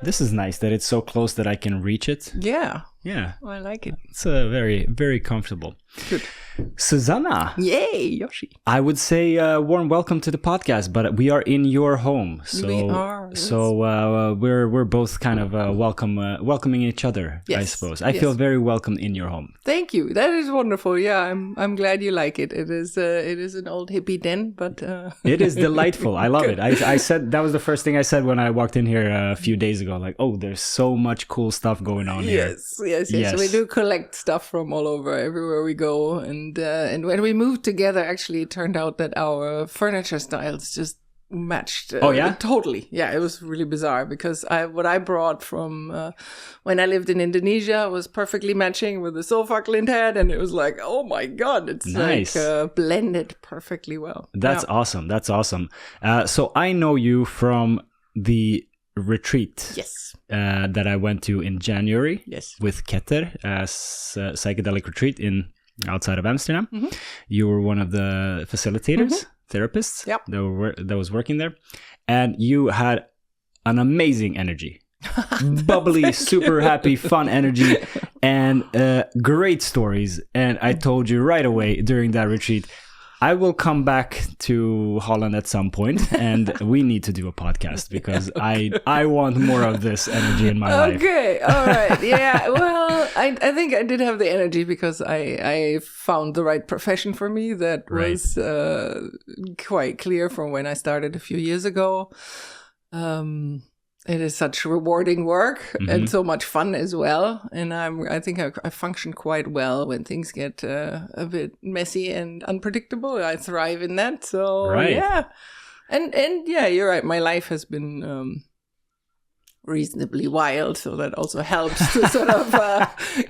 This is nice that it's so close that I can reach it. Yeah. Yeah. I like it. It's very, very comfortable. Good. Susanna. Yay, Yoshi. I would say warm welcome to the podcast, but we are in your home. So, we are. Yes. So we're both kind of welcoming each other, yes. I suppose. I feel very welcome in your home. Thank you. That is wonderful. Yeah, I'm glad you like it. It is an old hippie den, but it is delightful. I love it. I said that was the first thing I said when I walked in here a few days ago. Like, oh, there's so much cool stuff going on here. Yes. We do collect stuff from all over, everywhere we go, and when we moved together, actually, it turned out that our furniture styles just matched. Oh yeah, totally. Yeah, it was really bizarre because what I brought from when I lived in Indonesia was perfectly matching with the sofa Clint had, and it was like, oh my god, it's nice. Like blended perfectly well. That's awesome. That's awesome. So I know you from the retreat. Yes. That I went to in January. Yes. With Keter, psychedelic retreat outside of Amsterdam. Mm-hmm. You were one of the facilitators, therapists that was working there. And you had an amazing energy. Bubbly, super happy, fun energy, and great stories. And I told you right away during that retreat, I will come back to Holland at some point, and we need to do a podcast because I want more of this energy in my life. Okay, all right, yeah. Well, I think I did have the energy because I found the right profession for me that was quite clear from when I started a few years ago. It is such rewarding work and so much fun as well. And I think I function quite well when things get a bit messy and unpredictable. I thrive in that. So yeah, and yeah, you're right. My life has been reasonably wild, so that also helps to sort of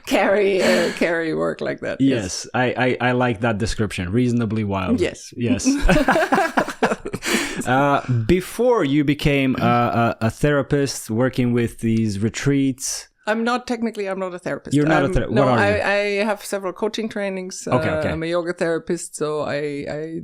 carry work like that. Yes, I like that description. Reasonably wild. Yes. Before you became a therapist working with these retreats, I'm not a therapist. You're not a therapist. No, what are you? I have several coaching trainings. Okay. I'm a yoga therapist, so I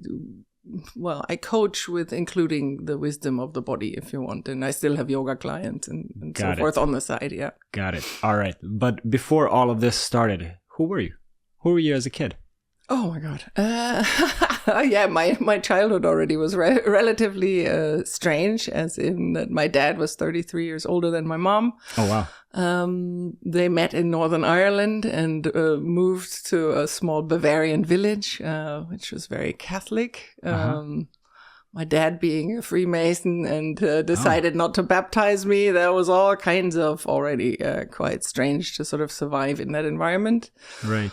coach with including the wisdom of the body, if you want, and I still have yoga clients and so forth on the side. Yeah. Got it. All right. But before all of this started, who were you? Who were you as a kid? Oh my god. Yeah, my childhood already was relatively strange, as in that my dad was 33 years older than my mom. Oh wow. They met in Northern Ireland and moved to a small Bavarian village, which was very Catholic. My dad being a Freemason and decided not to baptize me. That was all kinds of already quite strange to sort of survive in that environment. Right.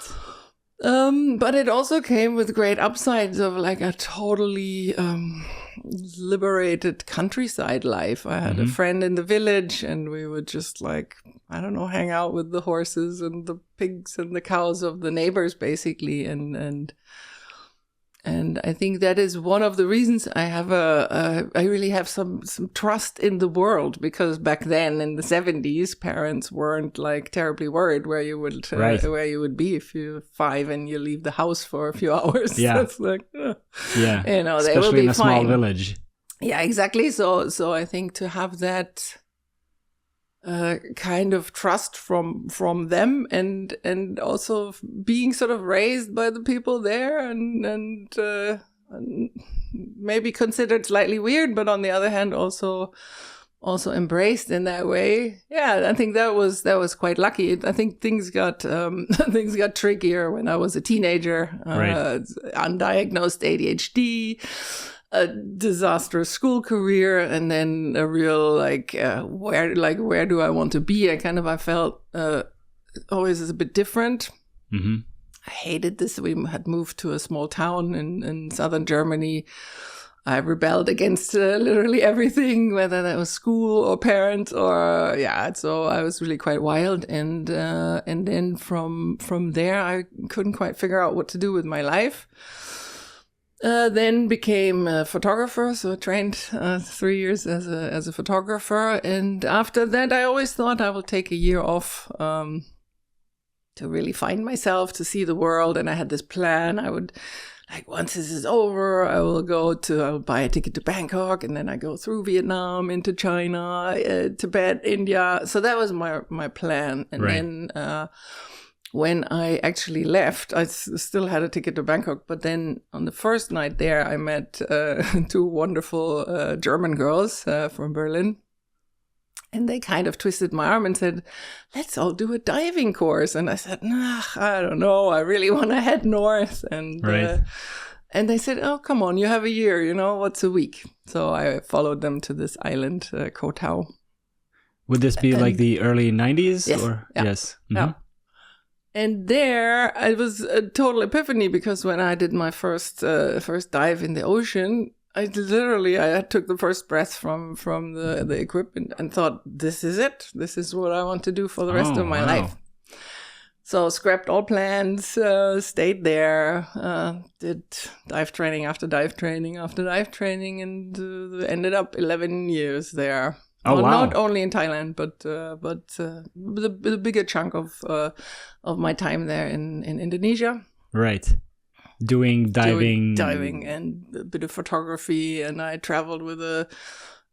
But it also came with great upsides of like a totally liberated countryside life. I had a friend in the village, and we would just hang out with the horses and the pigs and the cows of the neighbors, basically. And I think that is one of the reasons I have I really have some trust in the world, because back then in the 70s, parents weren't like terribly worried where you would be if you're 5 and you leave the house for a few hours. Yeah, it's like, yeah, they will be especially in a fine. small village. Yeah, exactly. So I think to have that kind of trust from them, and also being sort of raised by the people there, and maybe considered slightly weird, but on the other hand also embraced in that way. Yeah, I think that was quite lucky. I think things got trickier when I was a teenager. Undiagnosed ADHD. A disastrous school career, and then a real where do I want to be? I felt always is a bit different. I hated this. We had moved to a small town in southern Germany. I rebelled against literally everything, whether that was school or parents or so I was really quite wild, and then from there I couldn't quite figure out what to do with my life. Then became a photographer, so I trained 3 years as a photographer. And after that, I always thought I would take a year off to really find myself, to see the world. And I had this plan. I would like, once this is over, I'll buy a ticket to Bangkok, and then I go through Vietnam into China, Tibet, India. So that was my plan. And then when I actually left, I still had a ticket to Bangkok. But then on the first night there, I met two wonderful German girls from Berlin. And they kind of twisted my arm and said, let's all do a diving course. And I said, nah, I don't know. I really want to head north. And and they said, oh, come on, you have a year, what's a week? So I followed them to this island, Koh Tao. Would this be like the early 90s? Yes. Or? Yeah. Yes. Mm-hmm. Yeah. And there, it was a total epiphany, because when I did my first dive in the ocean, I took the first breath from the equipment and thought, this is it. This is what I want to do for the rest of my life. So scrapped all plans, stayed there, did dive training after dive training after dive training, and ended up 11 years there. Oh, wow. Not only in Thailand, but the bigger chunk of my time there in Indonesia. Right. Doing diving and a bit of photography, and I traveled with a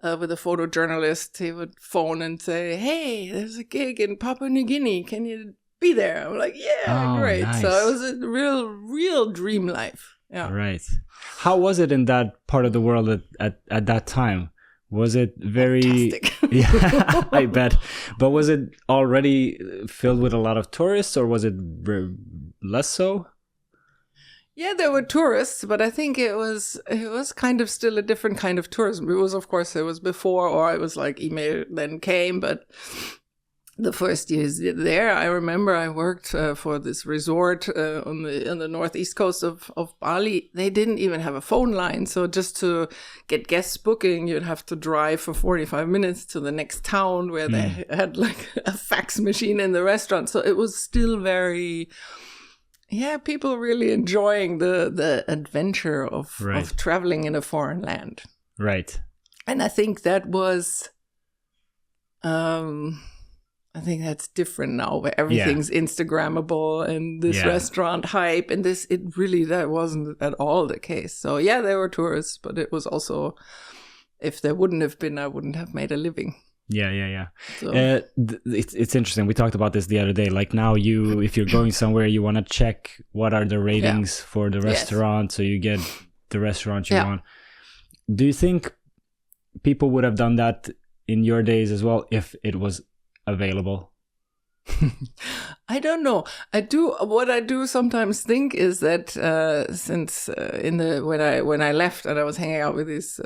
photojournalist. He would phone and say, "Hey, there's a gig in Papua New Guinea. Can you be there?" I'm like, "Yeah, great." Nice. So it was a real dream life. Yeah. Right. How was it in that part of the world at that time? Was it very? Fantastic. Yeah, I bet. But was it already filled with a lot of tourists, or was it less so? Yeah, there were tourists, but I think it was kind of still a different kind of tourism. It was before, or it was like email then came, but the first years there, I remember I worked for this resort on the northeast coast of Bali. They didn't even have a phone line, so just to get guests booking, you'd have to drive for 45 minutes to the next town where they had like a fax machine in the restaurant. So it was still very... Yeah, people really enjoying the adventure of traveling in a foreign land. Right. And I think that was, I think that's different now, where everything's Instagrammable and this restaurant hype and this, that wasn't at all the case. So yeah, there were tourists, but it was also, if there wouldn't have been, I wouldn't have made a living. Yeah. So. It's interesting. We talked about this the other day. Like now, if you're going somewhere, you want to check what are the ratings for the restaurant, so you get the restaurant you want. Do you think people would have done that in your days as well if it was available? I don't know. What I do sometimes think is that since when I left and I was hanging out with these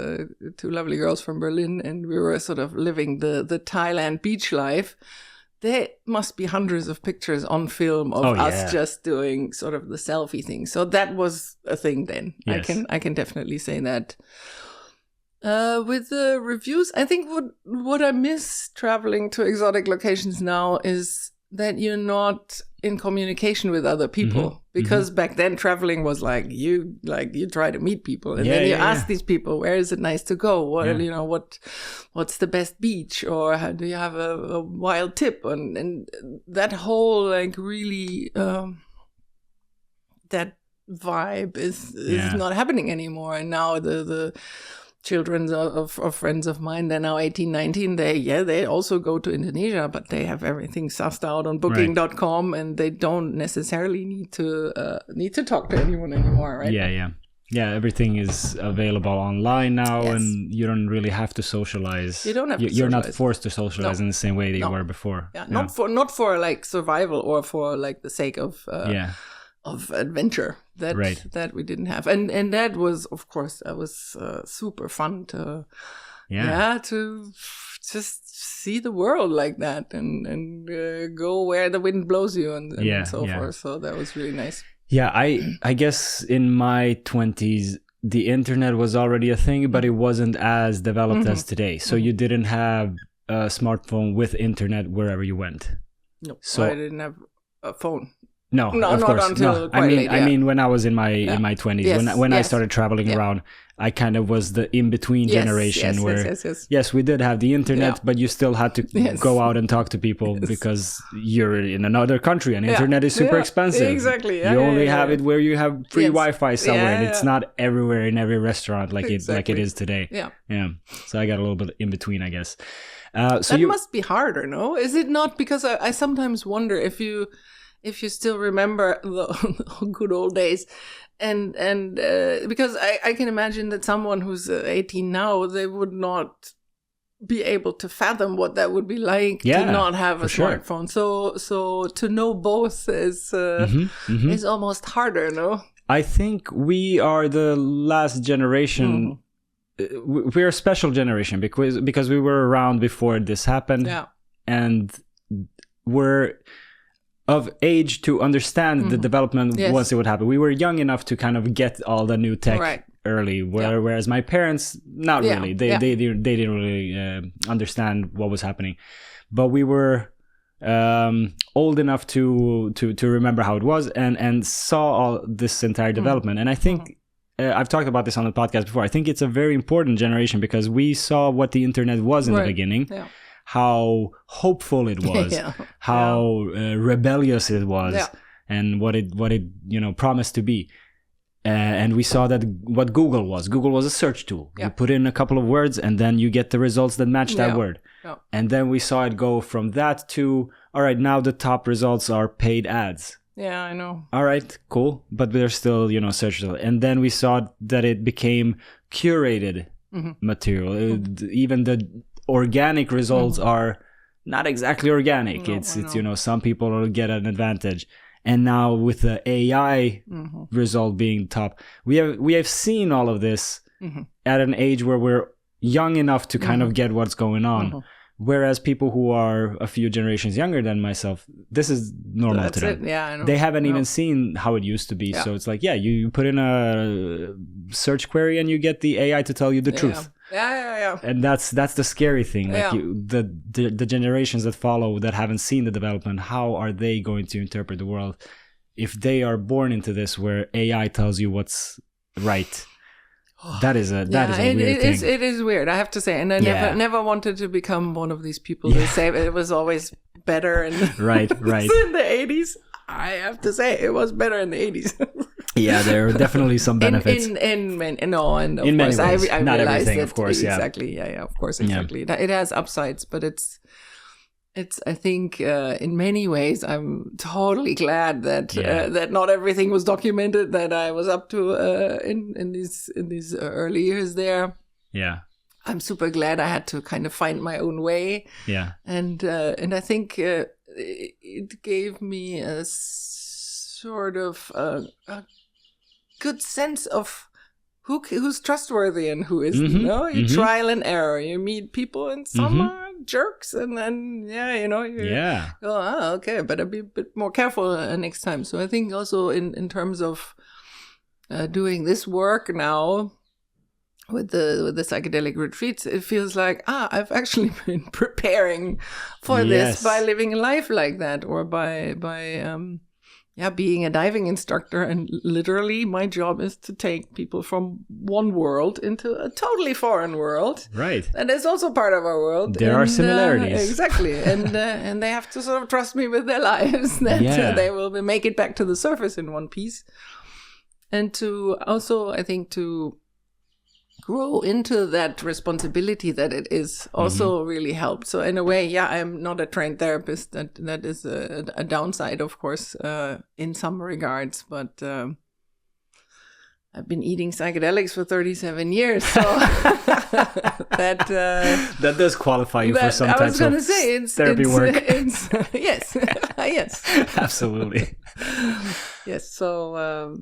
two lovely girls from Berlin, and we were sort of living the Thailand beach life, there must be hundreds of pictures on film of us just doing sort of the selfie thing. So that was a thing then. Yes. I can definitely say that. With the reviews, I think what I miss traveling to exotic locations now is that you're not in communication with other people, because back then traveling was like you try to meet people and then you ask these people, where is it nice to go? What's the best beach, or how do you have a wild tip? And that whole like really that vibe is not happening anymore. And now the children of friends of mine, they're now 18, 19. They also go to Indonesia, but they have everything sussed out on booking.com, and they don't necessarily need to talk to anyone anymore, right? Yeah, everything is available online now, and you don't really have to socialize. You don't have to You're socialize. not forced to socialize in the same way that you were before. Yeah, not for like survival or for like the sake of adventure that we didn't have, and that was, of course, super fun to to just see the world like that and go where the wind blows you and so forth. So that was really nice. Yeah, I guess in my 20s the internet was already a thing, but it wasn't as developed as today. So you didn't have a smartphone with internet wherever you went. No, so I didn't have a phone. No, of not course. until No. quite late. I mean, when I was in my 20s, Yes, when I yes. started traveling around, I kind of was the in-between generation where, yes, we did have the internet, but you still had to go out and talk to people because you're in another country and internet is super expensive. Exactly. You only have it where you have free Wi-Fi somewhere, and it's Yeah. not everywhere in every restaurant like it is today. Yeah. So I got a little bit in between, I guess. So that must be harder, no? Is it not? Because I sometimes wonder if you still remember the good old days. And because I can imagine that someone who's 18 now, they would not be able to fathom what that would be like to not have a smartphone. So to know both is almost harder, no? I think we are the last generation. We're a special generation because we were around before this happened, and we're of age to understand the development once it would happen. We were young enough to kind of get all the new tech early, whereas my parents, not really. They didn't really understand what was happening, but we were old enough to remember how it was and saw all this entire development. And I think I've talked about this on the podcast before. I think it's a very important generation because we saw what the internet was in the beginning. Yeah. How hopeful it was, how rebellious it was, and what it promised to be. And we saw that what Google was. Google was a search tool. You put in a couple of words and then you get the results that match that word. Yeah. And then we saw it go from that to, all right, now the top results are paid ads. Yeah, I know. All right, cool. But they're still, search results. And then we saw that it became curated material. Even the organic results are not exactly organic. It's some people will get an advantage. And now with the AI result being top, we have seen all of this at an age where we're young enough to kind of get what's going on. Whereas people who are a few generations younger than myself, this is normal to them. Yeah, I know. They haven't even seen how it used to be. Yeah. So it's like, you put in a search query and you get the AI to tell you the truth. Yeah. And that's the scary thing. Like the generations that follow that haven't seen the development, how are they going to interpret the world if they are born into this where AI tells you what's right? That is a weird thing. It is weird, I have to say. And I never wanted to become one of these people that say it was always better in right. in the 80s. I have to say it was better in the 80s. Yeah, there are definitely some benefits. In many ways. I not everything, that, of course. Exactly. Yeah, of course, exactly. Yeah. It has upsides, but it's. I think in many ways I'm totally glad that that not everything was documented that I was up to in these early years there. Yeah, I'm super glad I had to kind of find my own way. Yeah, and I think it gave me a sort of a good sense of who's trustworthy and who isn't. You trial and error. You meet people and some are jerks, and then okay, better be a bit more careful next time. So I think also in terms of doing this work now with the psychedelic retreats, it feels like I've actually been preparing for this by living a life like that, or by being a diving instructor. And literally my job is to take people from one world into a totally foreign world. Right. And it's also part of our world. There are similarities. Exactly. And they have to sort of trust me with their lives that they will make it back to the surface in one piece. And to also, I think, to grow into that responsibility that it is also really helped. So in a way, I'm not a trained therapist. That is a downside, of course, in some regards. But I've been eating psychedelics for 37 years, so that does qualify you for some types of therapy work. Yes, yes, absolutely. Yes, so.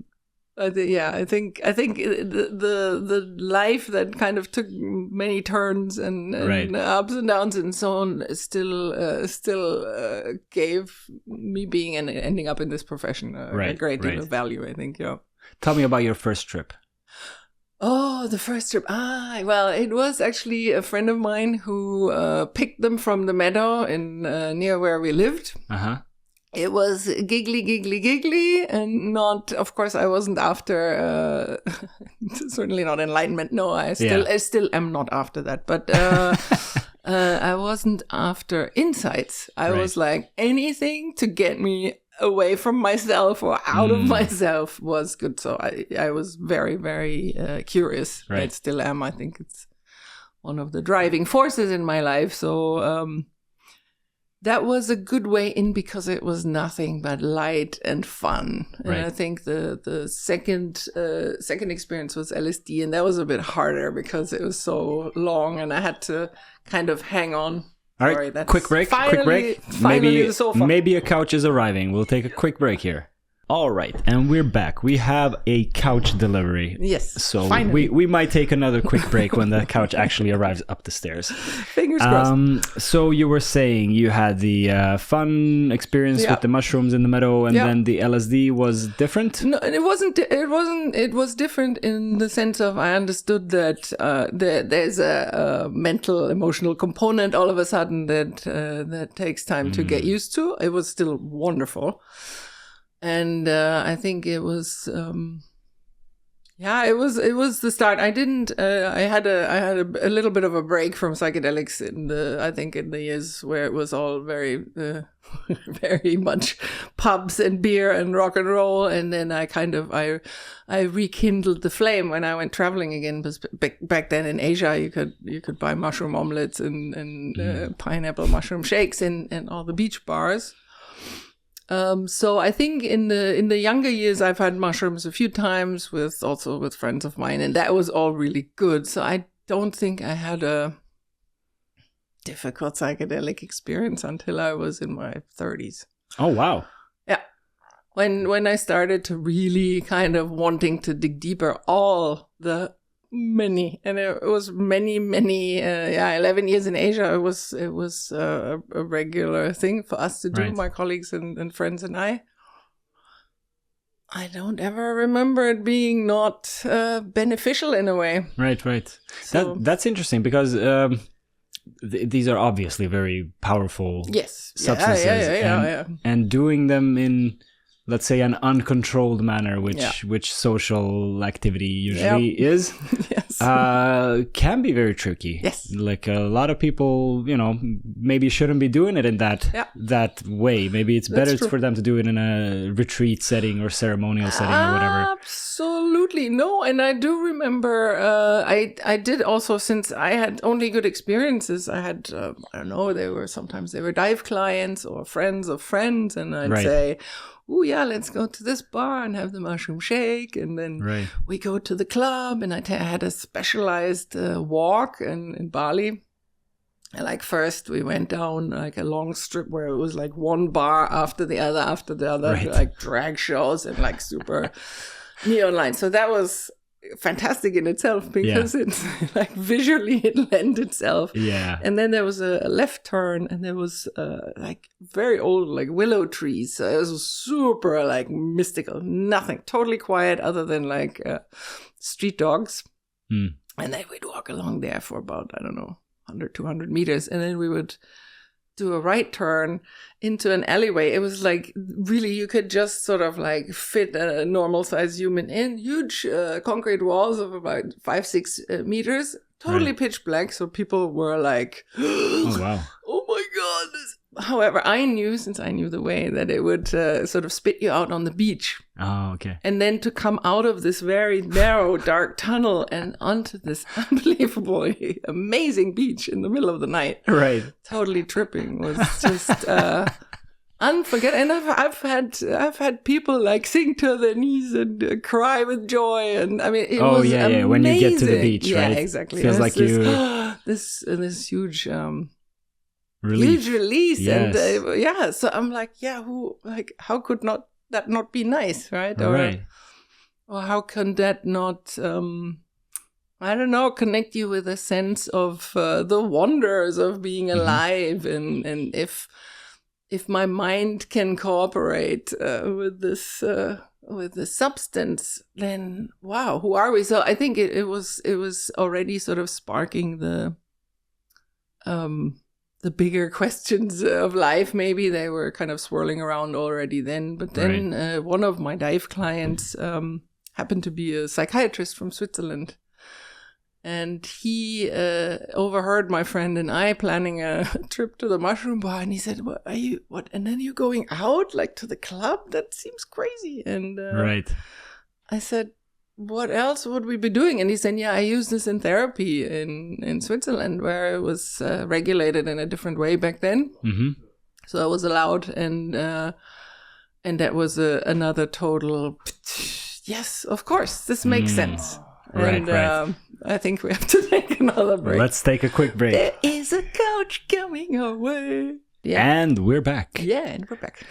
I think the life that kind of took many turns and ups and downs and so on still gave me being and ending up in this profession a great deal of value, I think. Yeah. Tell me about your first trip. Oh, the first trip. Well, it was actually a friend of mine who picked them from the meadow in near where we lived. it was giggly, and not, of course, I wasn't after, certainly not enlightenment. No, I still am not after that. But I wasn't after insights. I was like, anything to get me away from myself or out of myself was good. So I was very, very curious. I still am. I think it's one of the driving forces in my life. So that was a good way in because it was nothing but light and fun. And I think the second experience was LSD, and that was a bit harder because it was so long and I had to kind of hang on. All right, sorry, quick break. Maybe a couch is arriving. We'll take a quick break here. All right, and we're back. We have a couch delivery. Yes, so we might take another quick break when the couch actually arrives up the stairs. Fingers crossed. So you were saying you had the fun experience with the mushrooms in the meadow, and then the LSD was different? No, it wasn't. It was different in the sense of I understood that there's a mental, emotional component all of a sudden that takes time to get used to. It was still wonderful. And I think it was, it was the start. I didn't. I had a little bit of a break from psychedelics in the years where it was all very, very much pubs and beer and rock and roll. And then I rekindled the flame when I went traveling again. Because back then in Asia, you could buy mushroom omelets and pineapple mushroom shakes in all the beach bars. So I think in the younger years, I've had mushrooms a few times with friends of mine, and that was all really good. So I don't think I had a difficult psychedelic experience until I was in my 30s. Oh, wow. Yeah. When I started to really kind of wanting to dig deeper, all the many, and it was many 11 years in Asia. It was a regular thing for us to do, my colleagues and friends and I don't ever remember it being not beneficial in a way. Right. So, that's interesting because these are obviously very powerful substances. And doing them in, let's say, an uncontrolled manner, which social activity usually is, can be very tricky. Yes. Like a lot of people, maybe shouldn't be doing it in that way. Maybe it's better for them to do it in a retreat setting or ceremonial setting or whatever. Absolutely. No, and I do remember, I did also, since I had only good experiences, I had, I don't know, sometimes they were dive clients or friends of friends, and I'd say, oh yeah, let's go to this bar and have the mushroom shake. And then we go to the club, and I had a specialized walk in Bali. And like first we went down like a long strip where it was like one bar after the other, like drag shows and like super neon lights. So that was fantastic in itself because it's like visually it lent itself. Yeah. And then there was a left turn, and there was like very old like willow trees. So it was super like mystical. Nothing, totally quiet other than like street dogs. And then we'd walk along there for about, I don't know, 100, 200 meters. And then we would do a right turn into an alleyway. It was like really, you could just sort of like fit a normal sized human in. Huge concrete walls of about 5-6 meters, totally pitch black. So people were like, oh wow, oh my God. However, I knew, since I knew the way, that it would sort of spit you out on the beach. Oh, okay. And then to come out of this very narrow, dark tunnel and onto this unbelievably amazing beach in the middle of the night. Right. Totally tripping was just unforgettable. And I've had people like sink to their knees and cry with joy. And I mean, it was amazing. When you get to the beach, right? Yeah, exactly. Feels like this huge relief. Huge release. Yes. And so I'm like, how could that not be nice, right? Or how can that not I don't know, connect you with a sense of the wonders of being alive, and if my mind can cooperate with this substance, then wow, who are we? So I think it was already sort of sparking the bigger questions of life. Maybe they were kind of swirling around already then. But then one of my dive clients happened to be a psychiatrist from Switzerland. And he overheard my friend and I planning a trip to the mushroom bar. And he said, "What are you? What? And then you're going out like to the club? That seems crazy." And I said, "What else would we be doing?" And he said, "Yeah, I use this in therapy in Switzerland, where it was regulated in a different way back then. Mm-hmm. So I was allowed, and that was another total. Yes, of course, this makes sense." And I think we have to take another break. Let's take a quick break. There is a couch coming away. Yeah. And we're back. Yeah, and we're back.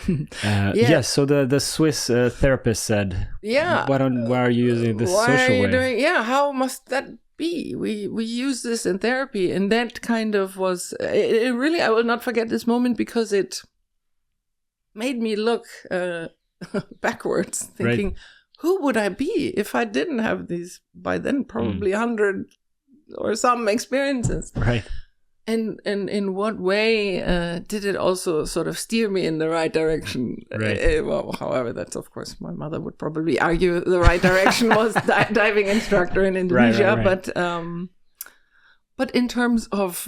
Yes, so the Swiss therapist said, why are you using this social way? How must that be? We use this in therapy. And that kind of was, it really, I will not forget this moment because it made me look backwards, thinking, who would I be if I didn't have these, by then, probably 100 or some experiences? Right. And in what way did it also sort of steer me in the right direction? Right. Well, however, that's, of course, my mother would probably argue the right direction was diving instructor in Indonesia. Right. But in terms of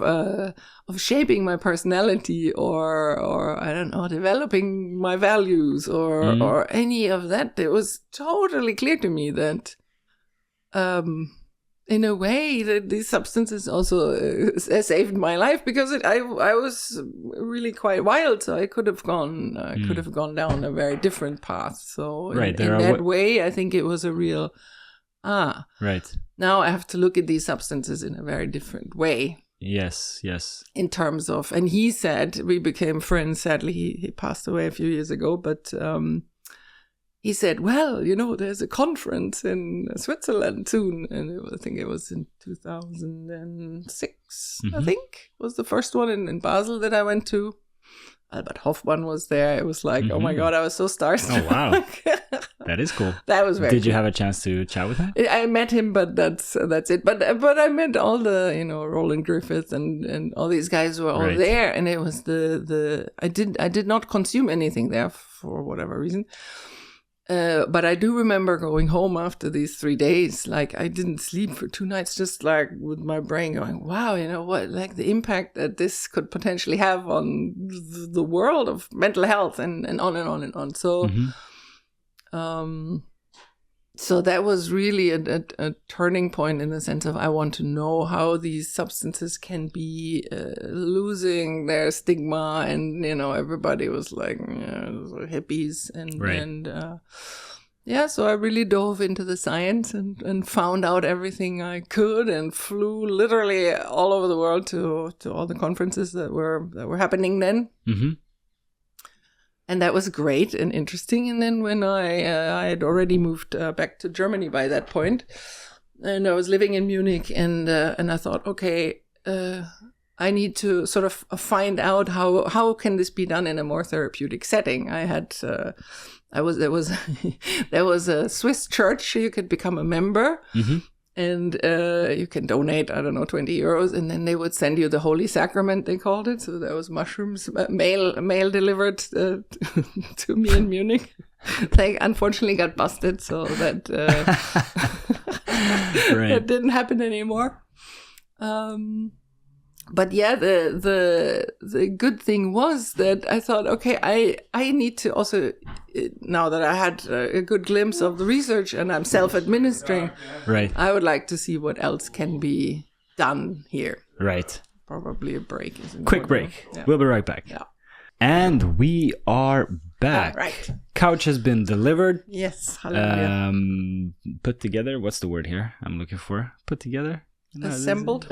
shaping my personality or I don't know, developing my values or any of that, it was totally clear to me that in a way that these substances also saved my life, because I was really quite wild, so I could have gone down a very different path. So in that way, I think it was a real right. Now I have to look at these substances in a very different way. Yes. In terms of, and he said, we became friends. Sadly, he passed away a few years ago, but he said, well, there's a conference in Switzerland soon. And I think it was in 2006, I think, was the first one in Basel that I went to. Albert Hoffmann was there. It was like, oh my God, I was so starstruck. Oh, wow. That is cool. That was very Did you cool. have a chance to chat with him? I met him, but that's it. But I met all the, Roland Griffith and all these guys who were all there. And it was I did not consume anything there for whatever reason. But I do remember going home after these 3 days. Like, I didn't sleep for 2 nights, just like with my brain going, wow, what, like the impact that this could potentially have on the world of mental health and on and on and on. So, so that was really a turning point in the sense of I want to know how these substances can be losing their stigma, and everybody was like hippies and so I really dove into the science and found out everything I could and flew literally all over the world to all the conferences that were happening then. Mm-hmm. And that was great and interesting. And then when I had already moved back to Germany by that point, and I was living in Munich, and I thought, okay, I need to sort of find out how can this be done in a more therapeutic setting. There was a Swiss church. You could become a member. Mm-hmm. And you can donate, I don't know, 20 euros, and then they would send you the Holy Sacrament, they called it. So there was mushrooms, mail delivered to me in Munich. They unfortunately got busted, so that that didn't happen anymore. But yeah, the good thing was that I thought, okay, I need to also, now that I had a good glimpse of the research and I'm self-administering, I would like to see what else can be done here. Right. Probably a break is important. Quick break. Yeah. We'll be right back. Yeah. And we are back. Right. Couch has been delivered. Yes. Hallelujah. Put together. What's the word here I'm looking for? Put together. Assembled.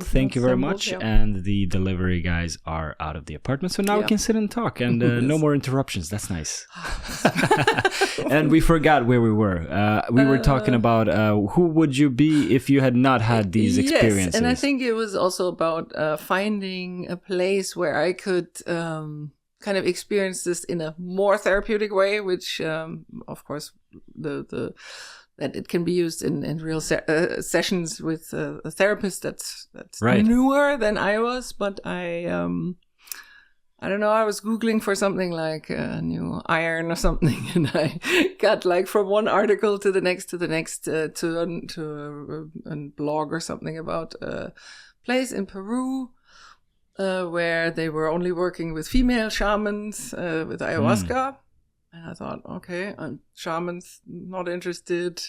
Thank you very much. Yeah. And the delivery guys are out of the apartment, so now we can sit and talk, and no more interruptions. That's nice. And we forgot where we were. We were talking about who would you be if you had not had these experiences. Yes, and I think it was also about finding a place where I could kind of experience this in a more therapeutic way, which of course the that it can be used in real sessions with a therapist that's right. newer than I was. But I don't know, I was Googling for something like a new iron or something, and I got like from one article to the next to a blog or something about a place in Peru where they were only working with female shamans with ayahuasca. And I thought, okay, shamans, not interested.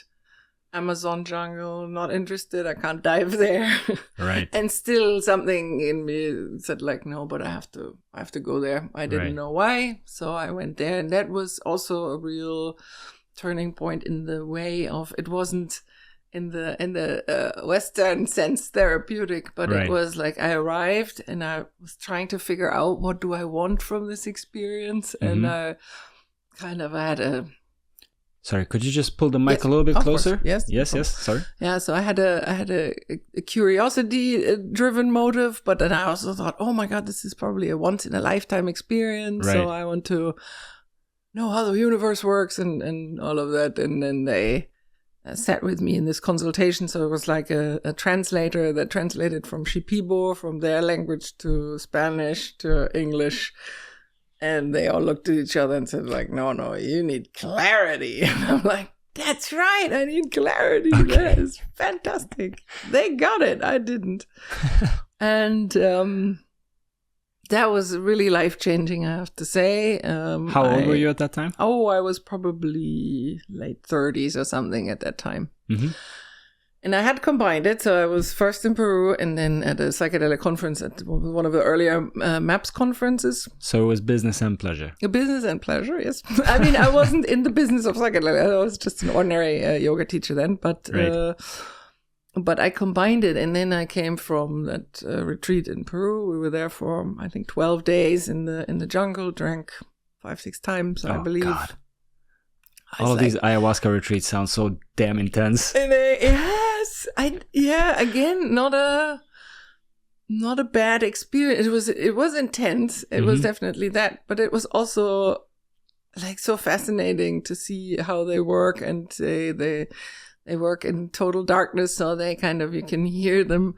Amazon jungle, not interested. I can't dive there. Right. And still something in me said like, no, but I have to go there. I didn't know why. So I went there, and that was also a real turning point in the way of, it wasn't in the Western sense therapeutic, but it was like I arrived and I was trying to figure out what do I want from this experience. And I kind of had a... Sorry, could you just pull the mic a little bit closer? Yes. Sorry. Yeah, so I had a curiosity-driven motive, but then I also thought, oh my God, this is probably a once-in-a-lifetime experience. Right. So I want to know how the universe works and all of that. And then they sat with me in this consultation. So it was like a translator that translated from Shipibo, from their language to Spanish to English. And they all looked at each other and said, like, no, you need clarity. And I'm like, that's right, I need clarity. Okay. That is fantastic. They got it. I didn't. And that was really life-changing, I have to say. How old were you at that time? Oh, I was probably late 30s or something at that time. Mm-hmm. And I had combined it. So I was first in Peru and then at a psychedelic conference at one of the earlier MAPS conferences. So it was business and pleasure. Business and pleasure, yes. I mean, I wasn't in the business of psychedelic. I was just an ordinary yoga teacher then. But I combined it. And then I came from that retreat in Peru. We were there for, I think, 12 days in the jungle, drank 5-6 times, I believe. God. All of these ayahuasca retreats sound so damn intense. Yes, again, not a bad experience. It was intense. It was definitely that, but it was also like so fascinating to see how they work, and they work in total darkness, so they kind of, you can hear them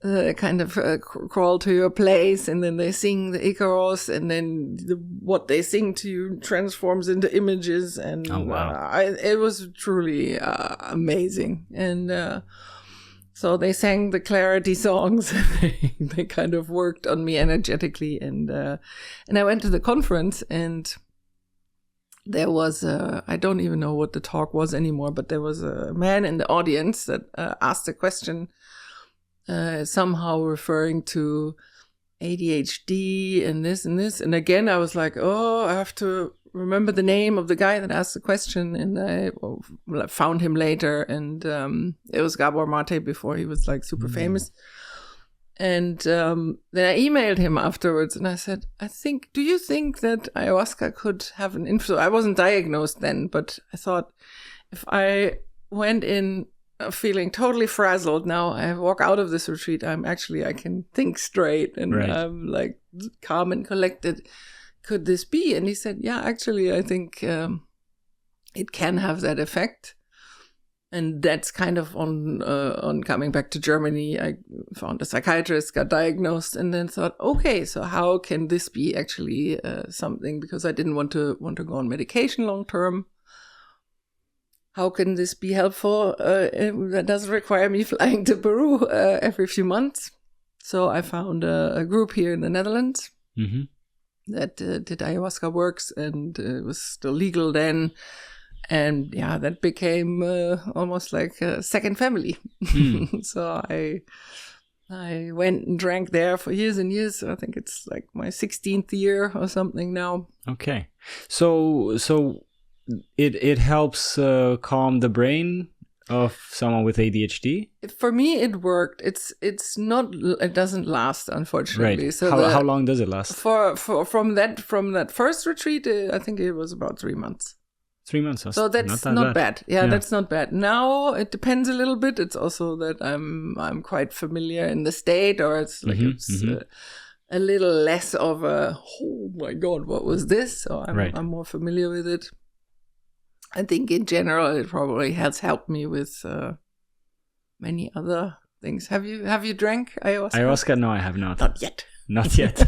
crawl to your place, and then they sing the Icaros, and then what they sing to you transforms into images, and oh, wow. It was truly amazing. And so they sang the clarity songs. They kind of worked on me energetically, and I went to the conference, and there was I don't even know what the talk was anymore, but there was a man in the audience that asked a question, somehow referring to ADHD and this and this. And again, I was like, oh, I have to remember the name of the guy that asked the question. And I found him later. And it was Gabor Mate before he was like super famous. And then I emailed him afterwards and I said, do you think that ayahuasca could have an influence? I wasn't diagnosed then, but I thought if I went in feeling totally frazzled, now I walk out of this retreat, I can think straight and I'm like calm and collected. Could this be? And he said, yeah, actually, I think it can have that effect. And that's kind of on coming back to Germany. I found a psychiatrist, got diagnosed, and then thought, okay, so how can this be actually something? Because I didn't want to go on medication long term. How can this be helpful? That doesn't require me flying to Peru every few months. So I found a group here in the Netherlands that did ayahuasca works, and it was still legal then. And yeah, that became almost like a second family. So I went and drank there for years and years. I think it's like my 16th year or something now. Okay. So it helps calm the brain of someone with ADHD? For me, it worked. It's not. It doesn't last, unfortunately. Right. So how long does it last? From that first retreat, I think it was about 3 months. 3 months. So that's not bad. Yeah, that's not bad. Now it depends a little bit. It's also that I'm quite familiar in the state, or it's like a little less of a, oh my God, what was this? So I'm more familiar with it. I think in general it probably has helped me with many other things. Have you drank ayahuasca? Ayahuasca? No, I have not. Not yet. Not yet.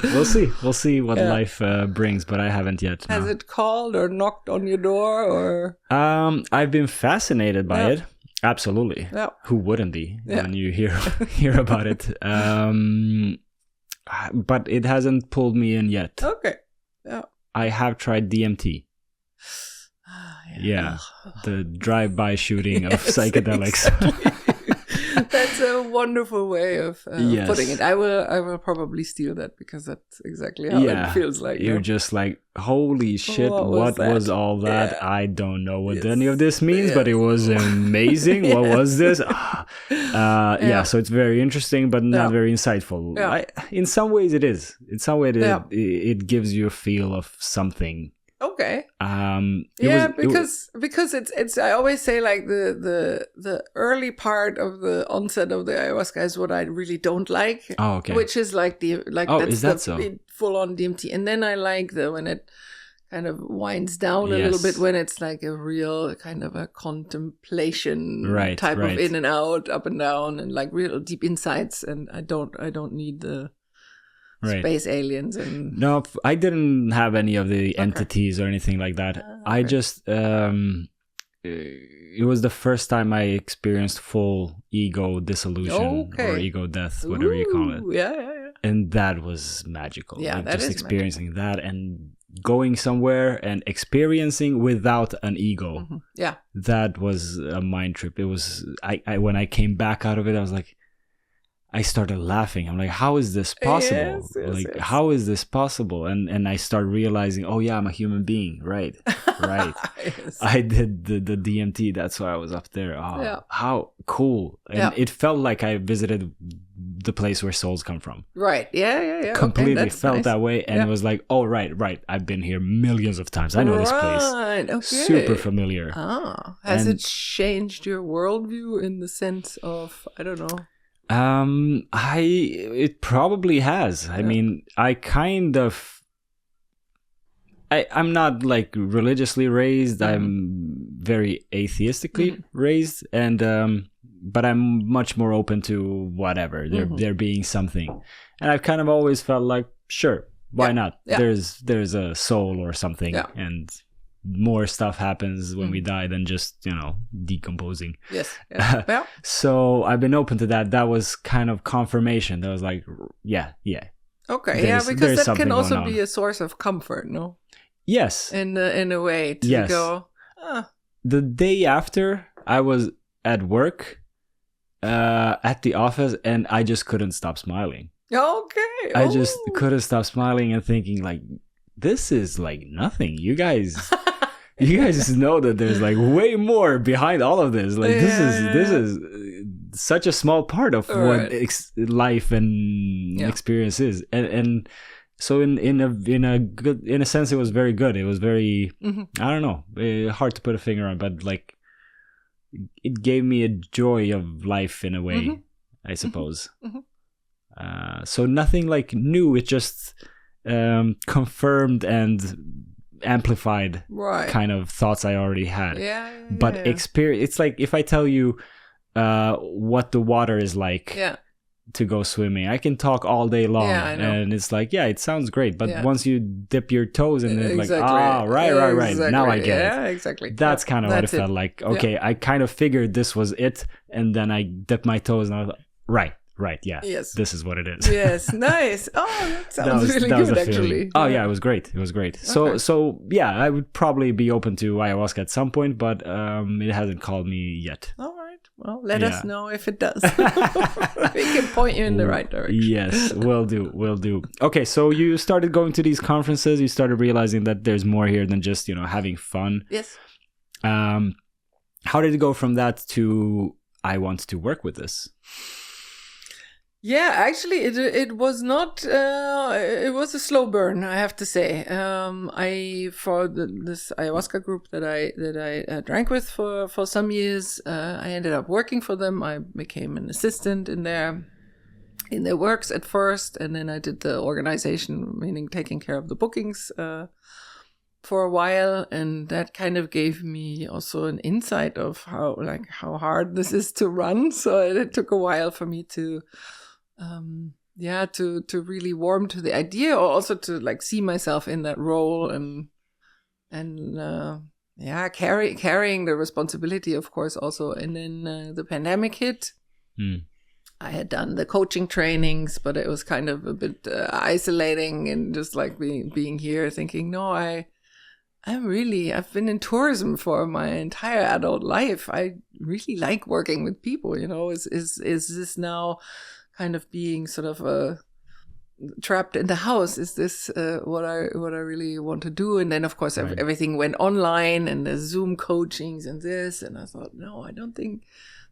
We'll see what life brings, but I haven't yet. Has it called or knocked on your door or? I've been fascinated by it. Absolutely. Yeah. Who wouldn't be when you hear about it? But it hasn't pulled me in yet. Okay. Yeah. I have tried DMT. Yeah. The drive-by shooting of psychedelics. Exactly. That's a wonderful way of putting it. I will probably steal that because that's exactly how it feels like. You're just like, holy shit, what was all that? Yeah. I don't know what any of this means, but it was amazing. What was this? So it's very interesting, but not very insightful. Yeah. In some ways it is. In some way it gives you a feel of something. Okay. Because it's I always say like the early part of the onset of the ayahuasca is what I really don't like. Oh, okay. Which is like full on DMT, and then I like when it kind of winds down a little bit, when it's like a real kind of a contemplation type of in and out, up and down, and like real deep insights. And I don't need the space aliens and no, I didn't have any of the entities or anything like that. I just it was the first time I experienced full ego dissolution or ego death, whatever you call it. Yeah. And that was magical. Yeah, like that just is experiencing that and going somewhere and experiencing without an ego. Mm-hmm. Yeah, that was a mind trip. It was I when I came back out of it, I was like, I started laughing. I'm like, how is this possible? Yes. How is this possible? And I start realizing, oh yeah, I'm a human being. Right. Yes. I did the DMT. That's why I was up there. Oh, how cool. And it felt like I visited the place where souls come from. Right. Yeah. Completely felt that way. And it was like, oh, right. I've been here millions of times. I know this place. Okay. Super familiar. Oh, has it changed your worldview in the sense of, I don't know. It probably has. I mean, I'm not like religiously raised. I'm very atheistically raised, and but I'm much more open to whatever there being something. And I've kind of always felt like, sure, why not? There's a soul or something, and more stuff happens when we die than just, decomposing. Yes. So I've been open to that. That was kind of confirmation. That was like, yeah. Okay, because that can also be a source of comfort, no? Yes. In a way to go. The day after, I was at work, at the office, and I just couldn't stop smiling. Okay. I just couldn't stop smiling and thinking like, this is like nothing. You guys know that there's like way more behind all of this. Like this is such a small part of what life and experience is. And so in a sense, it was very good. It was very I don't know, hard to put a finger on, but like it gave me a joy of life in a way, I suppose. So nothing like new. It just confirmed and amplified kind of thoughts I already had. But experience, it's like if I tell you what the water is like to go swimming, I can talk all day long, and it's like, it sounds great, but once you dip your toes and it's like, right, now I get it. Exactly. That's kind of what it felt like. Okay, I kind of figured this was it, and then I dipped my toes and I was like, right, yeah. Yes. This is what it is. Yes, nice. Oh, that sounds really good, actually. Oh, yeah, it was great. Okay. So yeah, I would probably be open to ayahuasca at some point, but it hasn't called me yet. All right. Well, let us know if it does. We can point you in the right direction. Yes, will do. Okay, so you started going to these conferences. You started realizing that there's more here than just, having fun. Yes. How did it go from that to, I want to work with this? Yeah, actually, it was not. It was a slow burn, I have to say. For this ayahuasca group that I drank with for some years, I ended up working for them. I became an assistant in their works at first, and then I did the organization, meaning taking care of the bookings for a while, and that kind of gave me also an insight of how hard this is to run. So it took a while for me to to really warm to the idea, or also to like see myself in that role and carrying the responsibility, of course, also. And then the pandemic hit. I had done the coaching trainings, but it was kind of a bit isolating, and just like being here thinking, no, I've been in tourism for my entire adult life. I really like working with people, is this now kind of being sort of trapped in the house? Is this what I really want to do? And then of course everything went online, and the Zoom coachings and this, and I thought, no, I don't think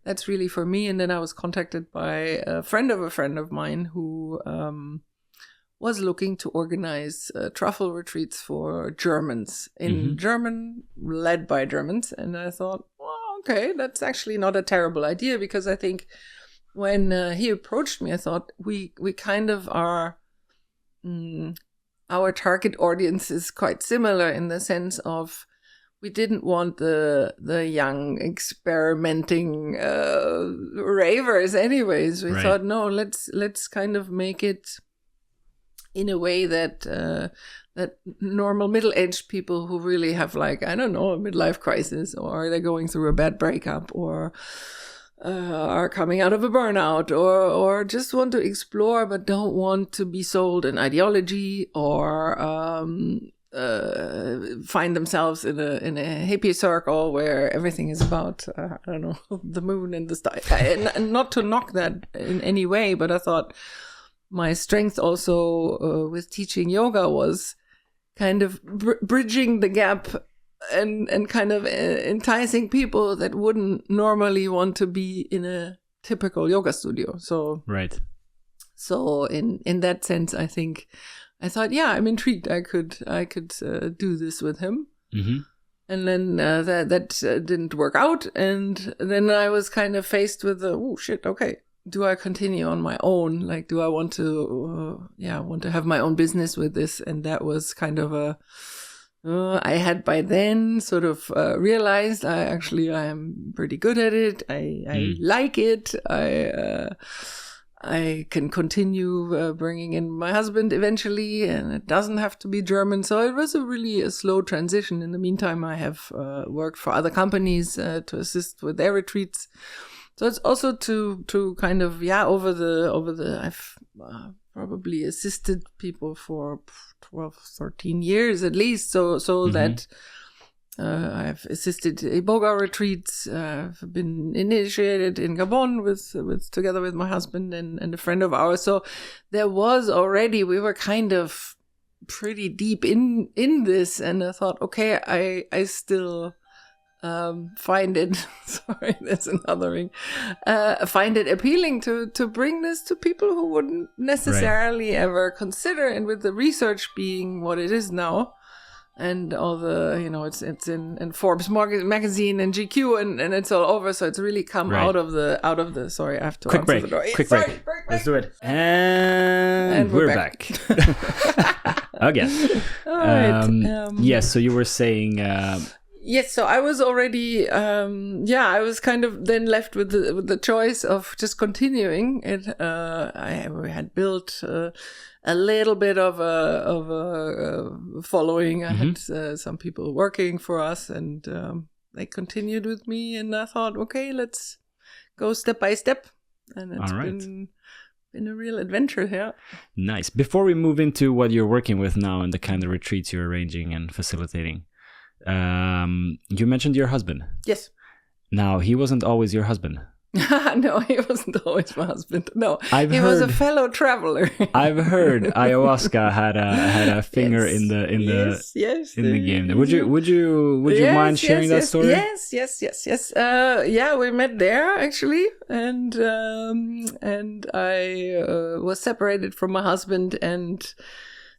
that's really for me. And then I was contacted by a friend of mine who was looking to organize truffle retreats for Germans in German, led by Germans. And I thought, well, okay, that's actually not a terrible idea, because I think when he approached me, I thought we kind of are, our target audience is quite similar in the sense of we didn't want the young experimenting ravers anyways. We thought, no, let's kind of make it in a way that that normal middle-aged people who really have, like, I don't know, a midlife crisis, or they're going through a bad breakup, or are coming out of a burnout, or just want to explore but don't want to be sold an ideology, or find themselves in a hippie circle where everything is about I don't know, the moon and the stars. And not to knock that in any way, but I thought my strength also with teaching yoga was kind of bridging the gap and kind of enticing people that wouldn't normally want to be in a typical yoga studio. So So in that sense, I think I thought, yeah, I'm intrigued. I could do this with him. And then that didn't work out, and then I was kind of faced with okay, do I continue on my own? Like, do I want to have my own business with this? And that was kind of I had by then sort of realized I am pretty good at it. I like it. I can continue bringing in my husband eventually, and it doesn't have to be German. So it was a slow transition. In the meantime, I have worked for other companies to assist with their retreats. So it's also to kind of, over the I've probably assisted people for 12, 13 years at least. So that I've assisted iboga retreats. I've been initiated in Gabon with together with my husband and a friend of ours. So there was already, we were kind of pretty deep in this, and I thought, okay, I still find it sorry, that's another ring. Find it appealing to bring this to people who wouldn't necessarily ever consider, and with the research being what it is now. And all the, it's in Forbes magazine and GQ and it's all over. So it's really come out of the. Sorry, I have to answer the door. Quick break. Let's do it. And we're back. Again. All right. Yes. So you were saying. Yes. So I was already. I was kind of then left with the choice of just continuing it. We had built. A little bit of a following. I had some people working for us, and they continued with me. And I thought, okay, let's go step by step. And it's been a real adventure here. Nice. Before we move into what you're working with now and the kind of retreats you're arranging and facilitating, you mentioned your husband. Yes. Now, he wasn't always your husband. No, he wasn't always my husband. No, he was a fellow traveler. I've heard ayahuasca had a finger in the game. Would you mind sharing that story? Yes. We met there actually, and I was separated from my husband and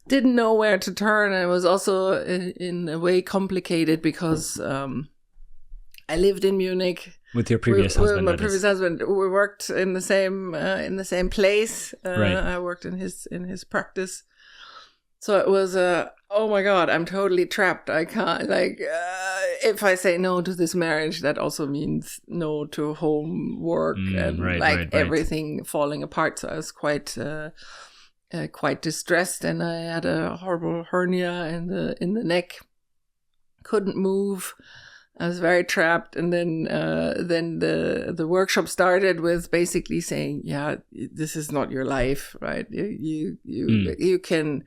didn't know where to turn. And it was also in a way complicated because I lived in Munich. With your previous husband? With my previous husband. We worked in the same place. I worked in his practice. So it was oh my God, I'm totally trapped. I can't, like, if I say no to this marriage, that also means no to homework and everything falling apart. So I was quite distressed, and I had a horrible hernia in the neck. Couldn't move. I was very trapped, and then the workshop started with basically saying, "Yeah, this is not your life, right? You can.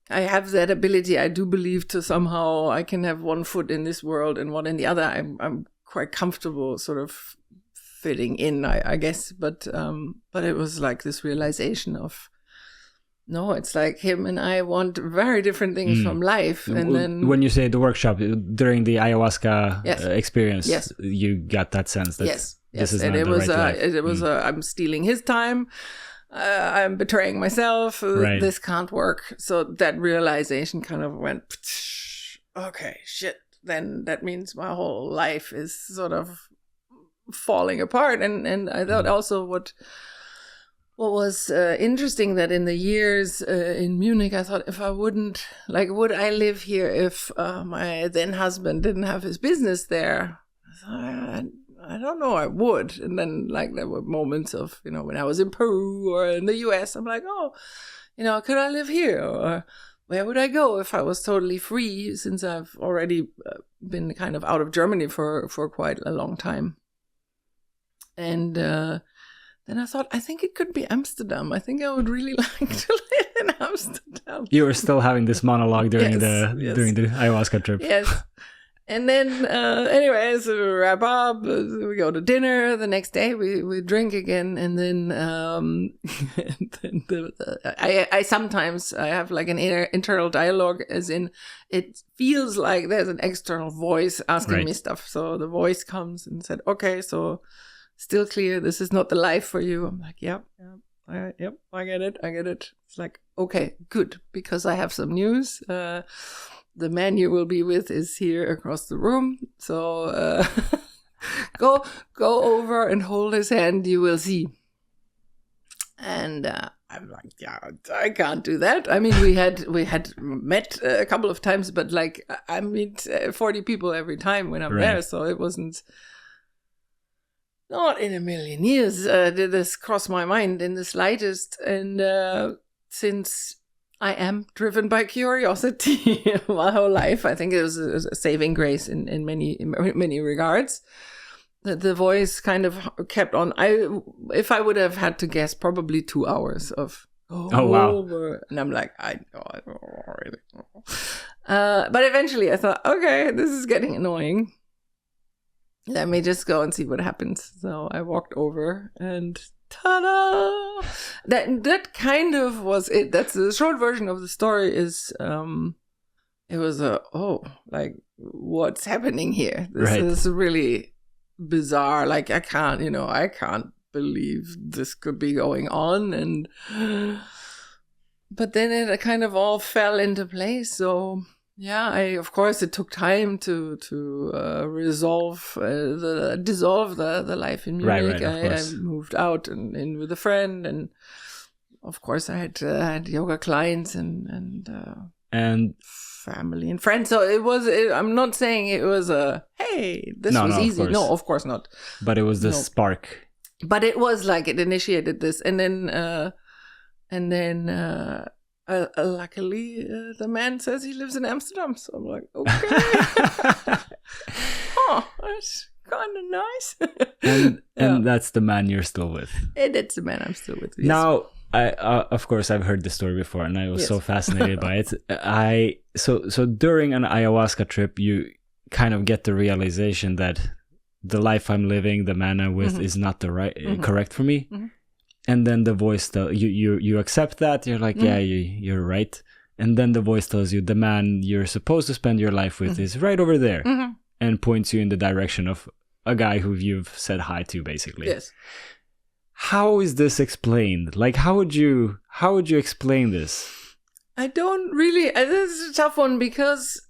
I have that ability. I do believe to somehow I can have one foot in this world and one in the other. I'm quite comfortable, sort of fitting in, I guess. But it was like this realization of." No, it's like him and I want very different things from life. And then when you say the workshop during the ayahuasca experience, you got that sense that this is not the right life. It was I'm stealing his time. I'm betraying myself. This can't work. So that realization kind of went, okay, shit. Then that means my whole life is sort of falling apart. And I thought also what was interesting that in the years in Munich, I thought if I wouldn't, like, would I live here if my then husband didn't have his business there? I don't know, I would. And then, like, there were moments of, when I was in Peru or in the US, I'm like, oh, could I live here? Or where would I go if I was totally free, since I've already been kind of out of Germany for quite a long time. And then I thought, I think it could be Amsterdam. I think I would really like to live in Amsterdam. You were still having this monologue during during the ayahuasca trip. Yes. And then, anyways, we wrap up. We go to dinner. The next day, we drink again. And then, I sometimes I have like an internal dialogue, as in it feels like there's an external voice asking me stuff. So the voice comes and said, "Okay, so." Still clear, this is not the life for you. I'm like, yep, I get it. It's like, okay, good, because I have some news. The man you will be with is here across the room. So go over and hold his hand, you will see. And I'm like, yeah, I can't do that. I mean, we had met a couple of times, but like I meet 40 people every time when I'm there, so it wasn't. Not in a million years did this cross my mind in the slightest. And since I am driven by curiosity my whole life, I think it was a saving grace in many regards. The voice kind of kept on. If I would have had to guess, probably 2 hours of wow. And I'm like, I don't really know. But eventually I thought, okay, this is getting annoying. Let me just go and see what happens. So I walked over and ta-da! That kind of was it. That's the short version of the story. Is it was like, what's happening here? This is really bizarre. Like I can't believe this could be going on. And but then it kind of all fell into place. So. Yeah, of course it took time to dissolve the life in Munich. I moved out and in with a friend, and of course I had yoga clients and family and friends. So I'm not saying it was this was easy. No, of course not. But it was the spark. But it was like it initiated this, and then. Luckily, the man says he lives in Amsterdam, so I'm like, okay, that's kind of nice. and that's the man you're still with. And that's the man I'm still with. Yes. Now, of course, I've heard the story before, and I was so fascinated by it. So during an ayahuasca trip, you kind of get the realization that the life I'm living, the man I'm with, is not the correct for me. Mm-hmm. And then the voice tells you accept that. You're like, yeah, you're right. And then the voice tells you the man you're supposed to spend your life with is right over there, and points you in the direction of a guy who you've said hi to, basically. Yes. How is this explained? Like, how would you explain this? I don't really. This is a tough one because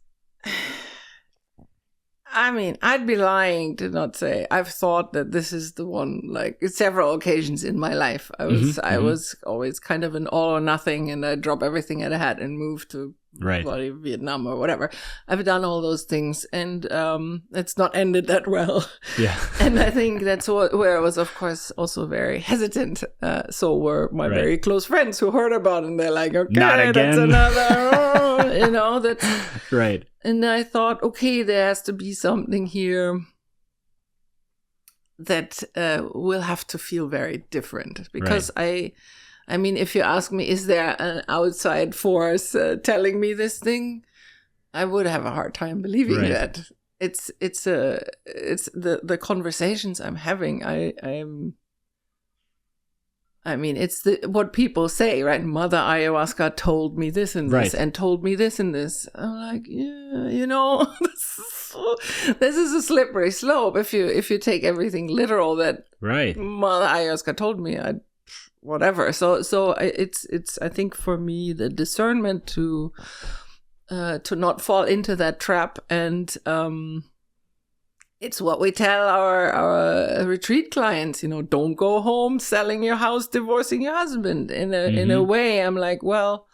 I mean, I'd be lying to not say I've thought that this is the one. Like several occasions in my life, I was always kind of an all or nothing, and I'd drop everything I had and move to Vietnam or whatever. I've done all those things, and it's not ended that well. Yeah, and I think that's where I was, of course, also very hesitant. So were my very close friends who heard about it, and they're like, "Okay, not again. That's another," that's right." And I thought, okay, there has to be something here that will have to feel very different. Because I mean, if you ask me, is there an outside force telling me this thing? I would have a hard time believing that. It's the conversations I'm having. I mean, it's what people say, right? Mother Ayahuasca told me this and this, and told me this and this. I'm like, yeah, this is a slippery slope. If you take everything literal that Mother Ayahuasca told me, whatever. So it's I think for me the discernment to not fall into that trap, and it's what we tell our retreat clients, don't go home selling your house, divorcing your husband. In a way, I'm like, well,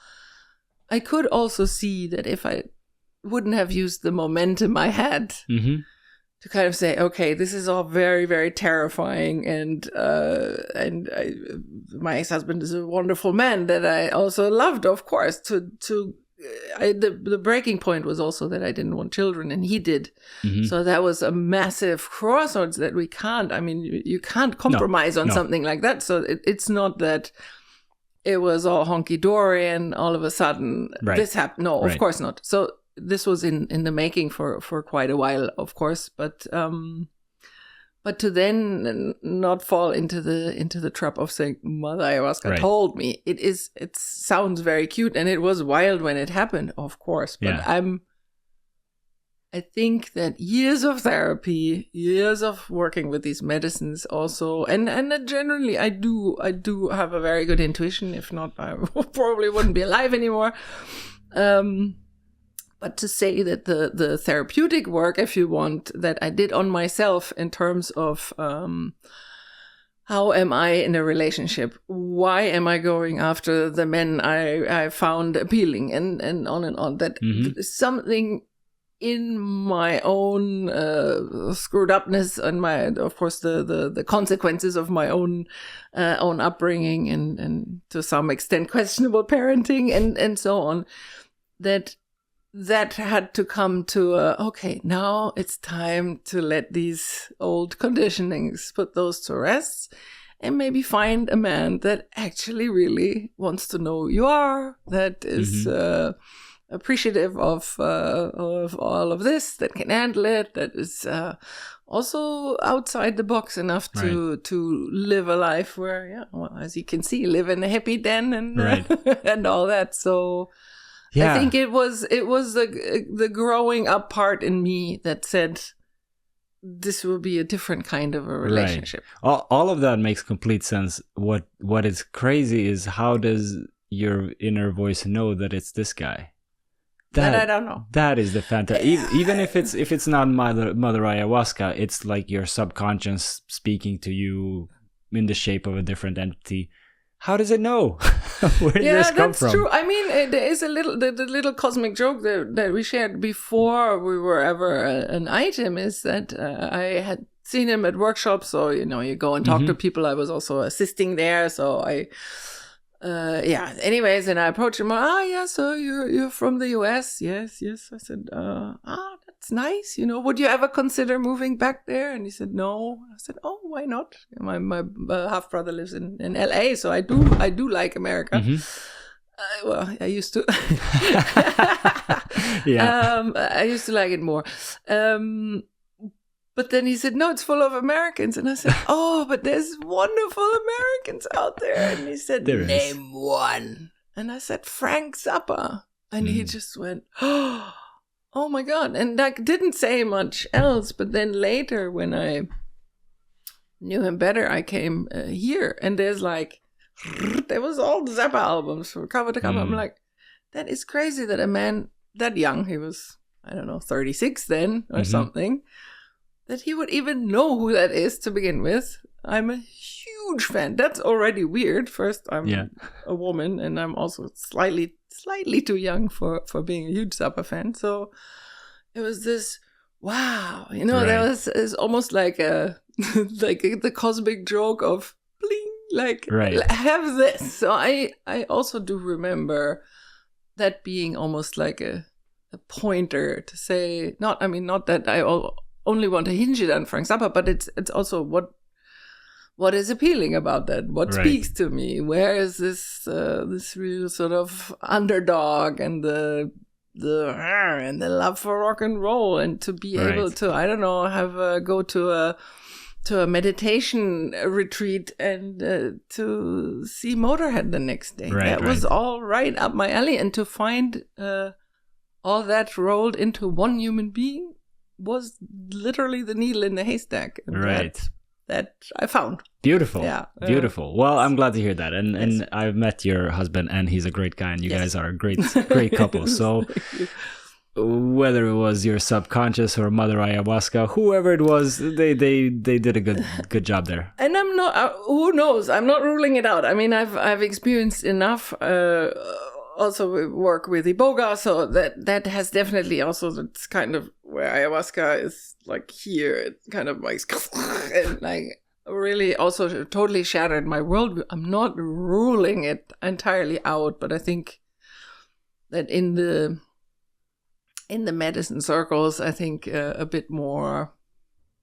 I could also see that if I wouldn't have used the momentum I had to kind of say, okay, this is all very, very terrifying, and my ex-husband is a wonderful man that I also loved, of course, the breaking point was also that I didn't want children, and he did. So that was a massive crossroads that we can't. I mean, you can't compromise on something like that. So it's not that it was all honky dory and all of a sudden this happened. No, of course not. So this was in the making for quite a while, of course. But to then not fall into the trap of saying Mother Ayahuasca told me, it sounds very cute, and it was wild when it happened, of course. But I think that years of therapy, years of working with these medicines also, and generally I do have a very good intuition. If not, I probably wouldn't be alive anymore. But to say that the therapeutic work, if you want, that I did on myself in terms of how am I in a relationship? Why am I going after the men I found appealing, and on and on? That something in my own screwed upness and of course, the consequences of my own upbringing and to some extent questionable parenting and so on, that had to come to okay, now it's time to let these old conditionings, put those to rest, and maybe find a man that actually really wants to know who you are, that is appreciative of all of this, that can handle it, that is also outside the box enough to live a life where, as you can see, live in a hippie den and and all that. So I think it was the growing up part in me that said this will be a different kind of a relationship. All of that makes complete sense. What is crazy is, how does your inner voice know that it's this guy? That I don't know. That is the fantastic. Even if it's not Mother Ayahuasca, it's like your subconscious speaking to you in the shape of a different entity. How does it know? Where did this come from? Yeah, that's true. I mean, there is the little cosmic joke that we shared before we were ever an item, is that I had seen him at workshops. So, you go and talk to people. I was also assisting there. So anyways, and I approached him. So you're from the US? Yes. I said, that's nice. Would you ever consider moving back there? And he said, no. I said, oh, why not? My half brother lives in LA, so I do like America. Well, I used to. I used to like it more. But then he said, no, it's full of Americans. And I said, oh, but there's wonderful Americans out there. And he said, name one. And I said, Frank Zappa. And he just went, oh my God. And I didn't say much else. But then later, when I knew him better, I came here. And there was all the Zappa albums from cover to cover. I'm like, that is crazy that a man that young, he was I don't know, 36 then or something, that he would even know who that is to begin with. I'm a huge fan. That's already weird. First, I'm a woman, and I'm also slightly too young for being a huge Zappa fan. So it was this, wow, there was it's almost like the cosmic joke of bling, have this. So I also do remember that being almost like a pointer to say, not that I only want to hinge it on Frank Zappa, but it's also what is appealing about that? What speaks to me? Where is this real sort of underdog and the love for rock and roll, and to be able to, I don't know, go to a meditation retreat and to see Motorhead the next day. That was all right up my alley, and to find all that rolled into one human being was literally the needle in the haystack. And that I found. Beautiful. Yeah. Beautiful. Well, I'm glad to hear that. And I've met your husband, and he's a great guy, and you guys are a great couple. So whether it was your subconscious or Mother Ayahuasca, whoever it was, they did a good job there. And I'm not, who knows? I'm not ruling it out. I mean, I've experienced enough, also work with iboga, so that has definitely also, that's kind of where ayahuasca is like here, it kind of like and like really also totally shattered my worldview. I'm not ruling it entirely out, but I think that in the medicine circles, I think a bit more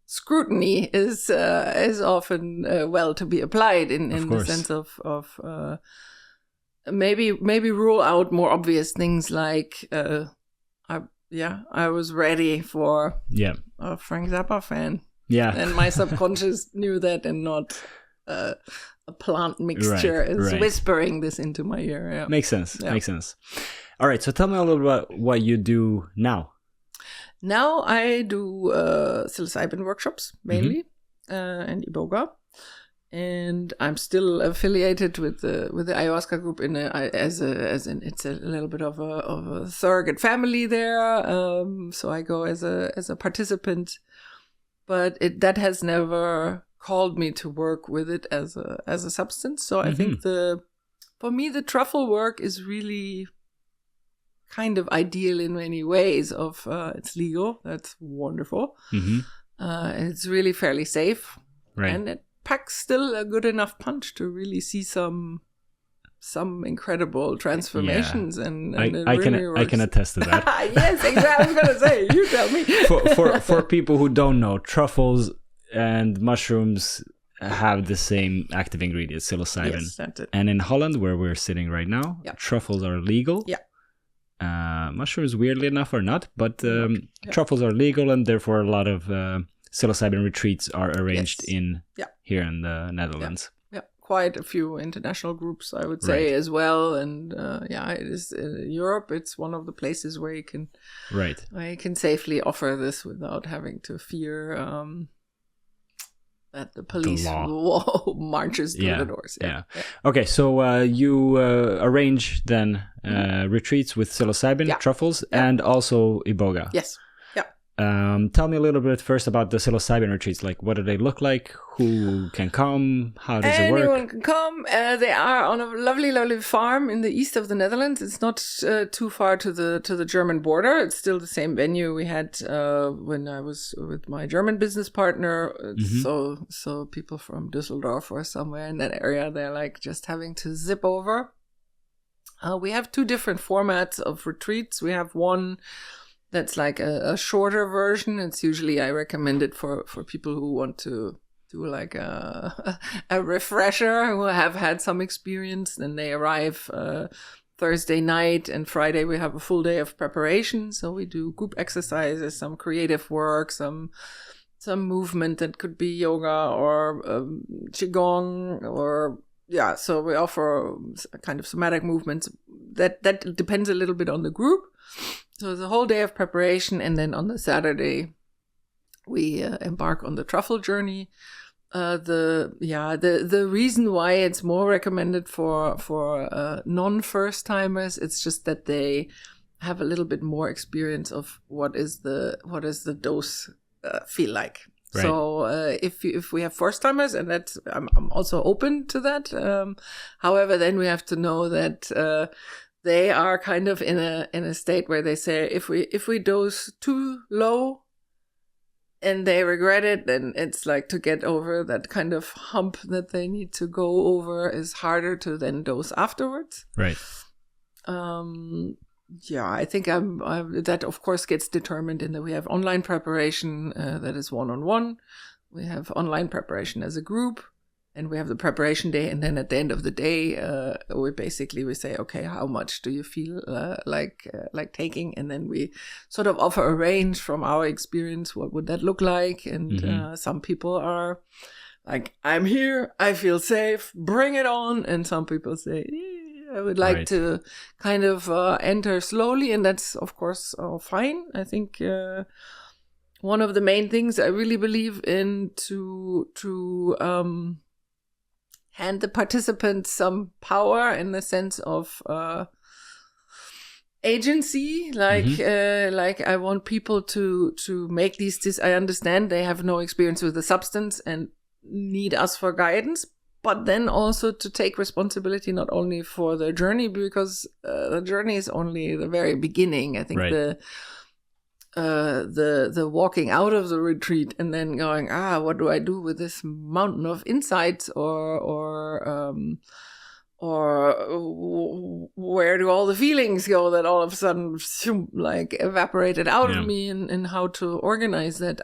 scrutiny is often well to be applied in the sense of maybe rule out more obvious things like I was ready for a Frank Zappa fan. Yeah. And my subconscious knew that, and not a plant mixture is whispering this into my ear. Yeah. Makes sense. Yeah. Makes sense. All right. So tell me a little bit about what you do now. Now I do psilocybin workshops mainly, and iboga. And I'm still affiliated with the ayahuasca group it's a little bit of a surrogate family there. So I go as a participant, but that has never called me to work with it as a substance. So I think for me the truffle work is really kind of ideal in many ways. It's legal, that's wonderful. It's really fairly safe, and it packs still a good enough punch to really see some incredible transformations. And I can attest to that. Yes, exactly. I was gonna say, you tell me. For people who don't know, truffles and mushrooms have the same active ingredient, psilocybin. Yes, that's it. And in Holland, where we're sitting right now, truffles are legal. Yeah. Mushrooms, weirdly enough, are not, but truffles are legal, and therefore a lot of psilocybin retreats are arranged here in the Netherlands. Yeah. Quite a few international groups, I would say, as well. And it is in Europe. It's one of the places where you can safely offer this without having to fear that the police marches through the doors. Yeah. Okay, so you arrange then retreats with psilocybin, truffles, and also iboga. Yes. Tell me a little bit first about the psilocybin retreats. Like, what do they look like? Who can come? How does it work? Anyone can come. They are on a lovely, lovely farm in the east of the Netherlands. It's not too far to the German border. It's still the same venue we had when I was with my German business partner. So people from Düsseldorf or somewhere in that area, they're like just having to zip over. We have two different formats of retreats. We have one that's like a shorter version. It's usually, I recommend it for people who want to do like a refresher, who have had some experience. Then they arrive Thursday night, and Friday we have a full day of preparation. So we do group exercises, some creative work, some movement that could be yoga or qigong, or so we offer kind of somatic movements. That depends a little bit on the group. So it's a whole day of preparation, and then on the Saturday we embark on the truffle journey. The reason why it's more recommended for non-first timers, it's just that they have a little bit more experience of what is the dose feel like. Right. So if we have first timers, and that's I'm also open to that. However, then we have to know that they are kind of in a state where they say if we dose too low and they regret it, then it's like to get over that kind of hump that they need to go over is harder to then dose afterwards. Right. Yeah, I think that of course gets determined in that we have online preparation that is one-on-one. We have online preparation as a group, and we have the preparation day. And then at the end of the day, we say, okay, how much do you feel like taking? And then we sort of offer a range from our experience. What would that look like? And some people are like, I'm here, I feel safe, bring it on. And some people say, I would like to kind of enter slowly, and that's of course fine. I think one of the main things I really believe in to hand the participants some power in the sense of agency. Like I want people to make these. I understand they have no experience with the substance and need us for guidance. But then also to take responsibility not only for the journey, because the journey is only the very beginning. I think the walking out of the retreat and then going, what do I do with this mountain of insights, or where do all the feelings go that all of a sudden like evaporated out of me, and how to organize that.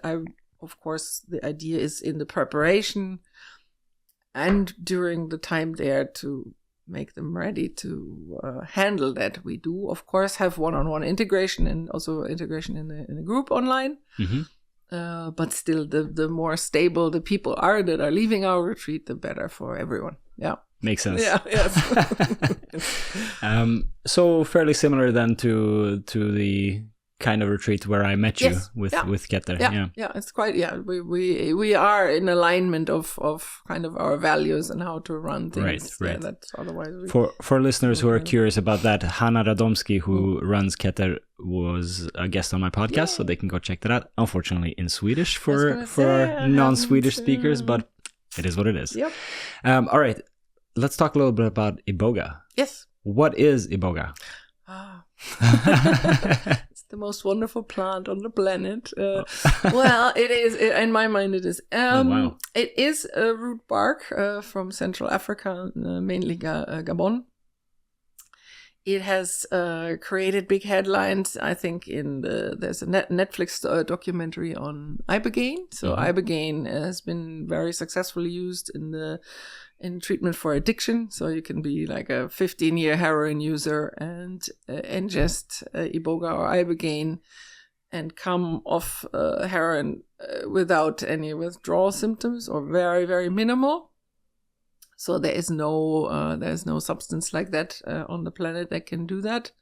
Of course, the idea is in the preparation and during the time there to make them ready to handle that. We do, of course, have one-on-one integration and also integration in a group online. But still, the more stable the people are that are leaving our retreat, the better for everyone. Yeah. Makes sense. Yeah, yes. So fairly similar then to the kind of retreat where I met you with Keter. Yeah, it's quite, we are in alignment of kind of our values and how to run things. Right. Yeah, that's otherwise for listeners who are curious about that, Hanna Radomski, who runs Keter, was a guest on my podcast, so they can go check that out. Unfortunately in Swedish for non-Swedish speakers, but it is what it is. Yep. All right, let's talk a little bit about iboga. Yes. What is iboga? It's the most wonderful plant on the planet. Well, it is. In my mind, it is. Wow. It is a root bark from Central Africa, mainly Gabon. It has created big headlines. I think there's a Netflix documentary on ibogaine. So ibogaine has been very successfully used in treatment for addiction. So you can be like a 15-year heroin user and ingest iboga or ibogaine and come off heroin without any withdrawal symptoms or very, very minimal. So there's no substance like that on the planet that can do that.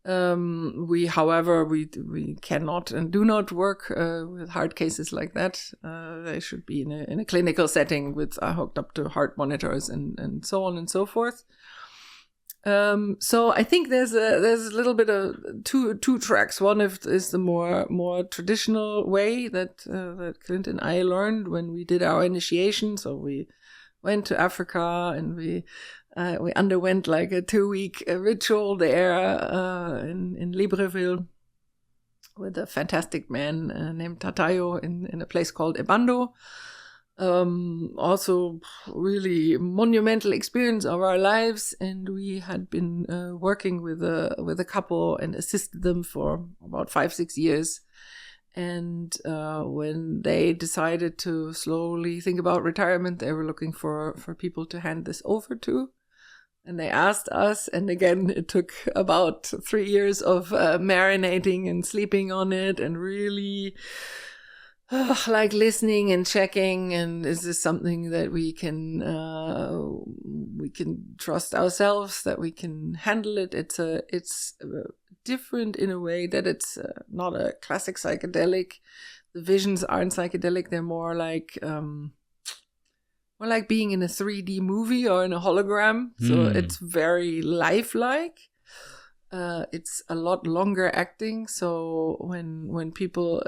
However, we cannot and do not work with hard cases like that. They should be in a clinical setting with hooked up to heart monitors and so on and so forth. So I think there's a little bit of two tracks. One is the more traditional way that Clint and I learned when we did our initiation. So we went to Africa and we underwent like a 2-week ritual there in Libreville with a fantastic man named Tatayo in a place called Ebando. Also really monumental experience of our lives, and we had been working with a couple and assisted them for about 5-6 years. And when they decided to slowly think about retirement, they were looking for people to hand this over to. And they asked us, and again, it took about 3 years of marinating and sleeping on it and really like listening and checking. And is this something that we can trust ourselves, that we can handle it? It's different in a way that it's not a classic psychedelic. The visions aren't psychedelic. They're more like being in a 3D movie or in a hologram. So it's very lifelike. it's a lot longer acting. So when people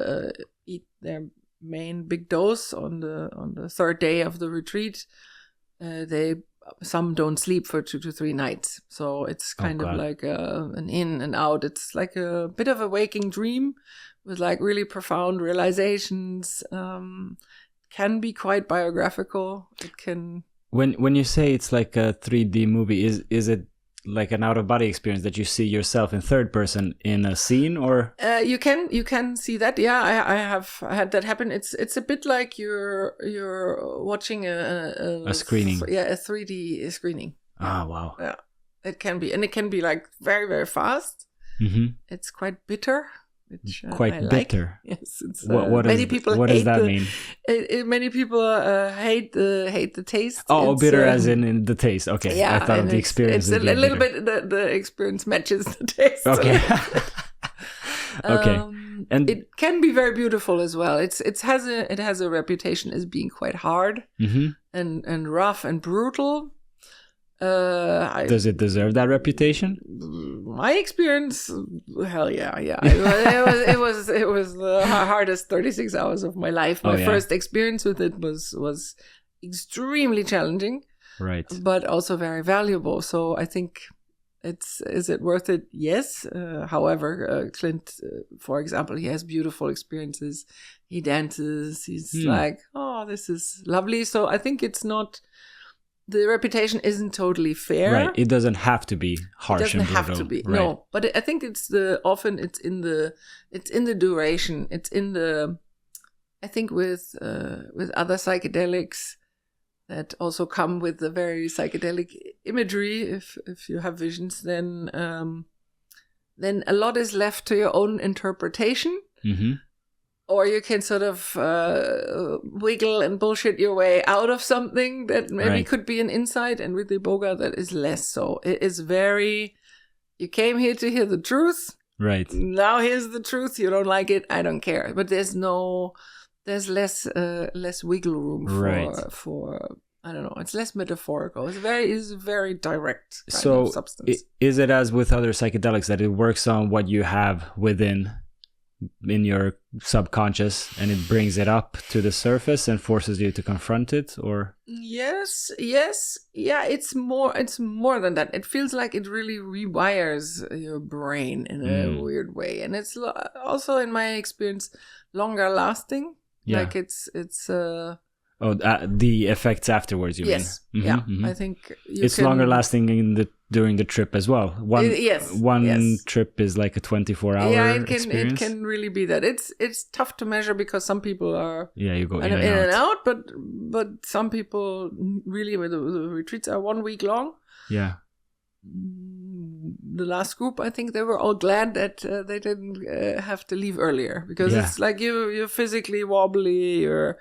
eat their main big dose on the third day of the retreat, some don't sleep for 2 to 3 nights. So it's kind of like an in and out. It's like a bit of a waking dream with like really profound realizations. Can be quite biographical. It can. When you say it's like a 3D movie, is it like an out of body experience that you see yourself in third person in a scene, or you can see that? Yeah, I have had that happen. It's a bit like you're watching a screening. A 3D screening. Ah, wow. Yeah, it can be, and it can be like very, very fast. Mm-hmm. It's quite bitter. Which, quite bitter. Like. Yes, it's, what does that mean? Many people hate the taste. Oh, bitter as in the taste. Okay, yeah, I thought of the experience. It's a little bit the experience matches the taste. Okay. Okay, and it can be very beautiful as well. It has a reputation as being quite hard and rough and brutal. Does it deserve that reputation? My experience, hell yeah. It was the hardest 36 hours of my life. My first experience with it was extremely challenging, right? But also very valuable. So I think is it worth it? Yes. However, Clint, for example, he has beautiful experiences. He dances. He's like, oh, this is lovely. So I think it's not. The reputation isn't totally fair. Right. It doesn't have to be harsh and brutal. It doesn't have to be. Right. No, but I think it's in the duration. It's in the. I think with other psychedelics that also come with the very psychedelic imagery. If you have visions, then a lot is left to your own interpretation. Mm-hmm. Or you can sort of wiggle and bullshit your way out of something that maybe could be an insight. And with the iboga, that is less so. It is very, you came here to hear the truth. Right. Now here's the truth. You don't like it. I don't care. But there's less wiggle room for I don't know. It's less metaphorical. It's very direct kind of substance. Is it as with other psychedelics that it works on what you have in your subconscious and it brings it up to the surface and forces you to confront it, or yes yeah, it's more than that. It feels like it really rewires your brain in a weird way, and it's also, in my experience, longer lasting. Like it's the effects afterwards, you mean? Yeah. Mm-hmm. I think it's longer lasting during the trip as well. One trip is like a 24-hour experience. It can really be that. It's tough to measure because some people are you go in and out, but some people really, the retreats are 1 week long. Yeah. The last group, I think they were all glad that they didn't have to leave earlier, because it's like you're physically wobbly, you're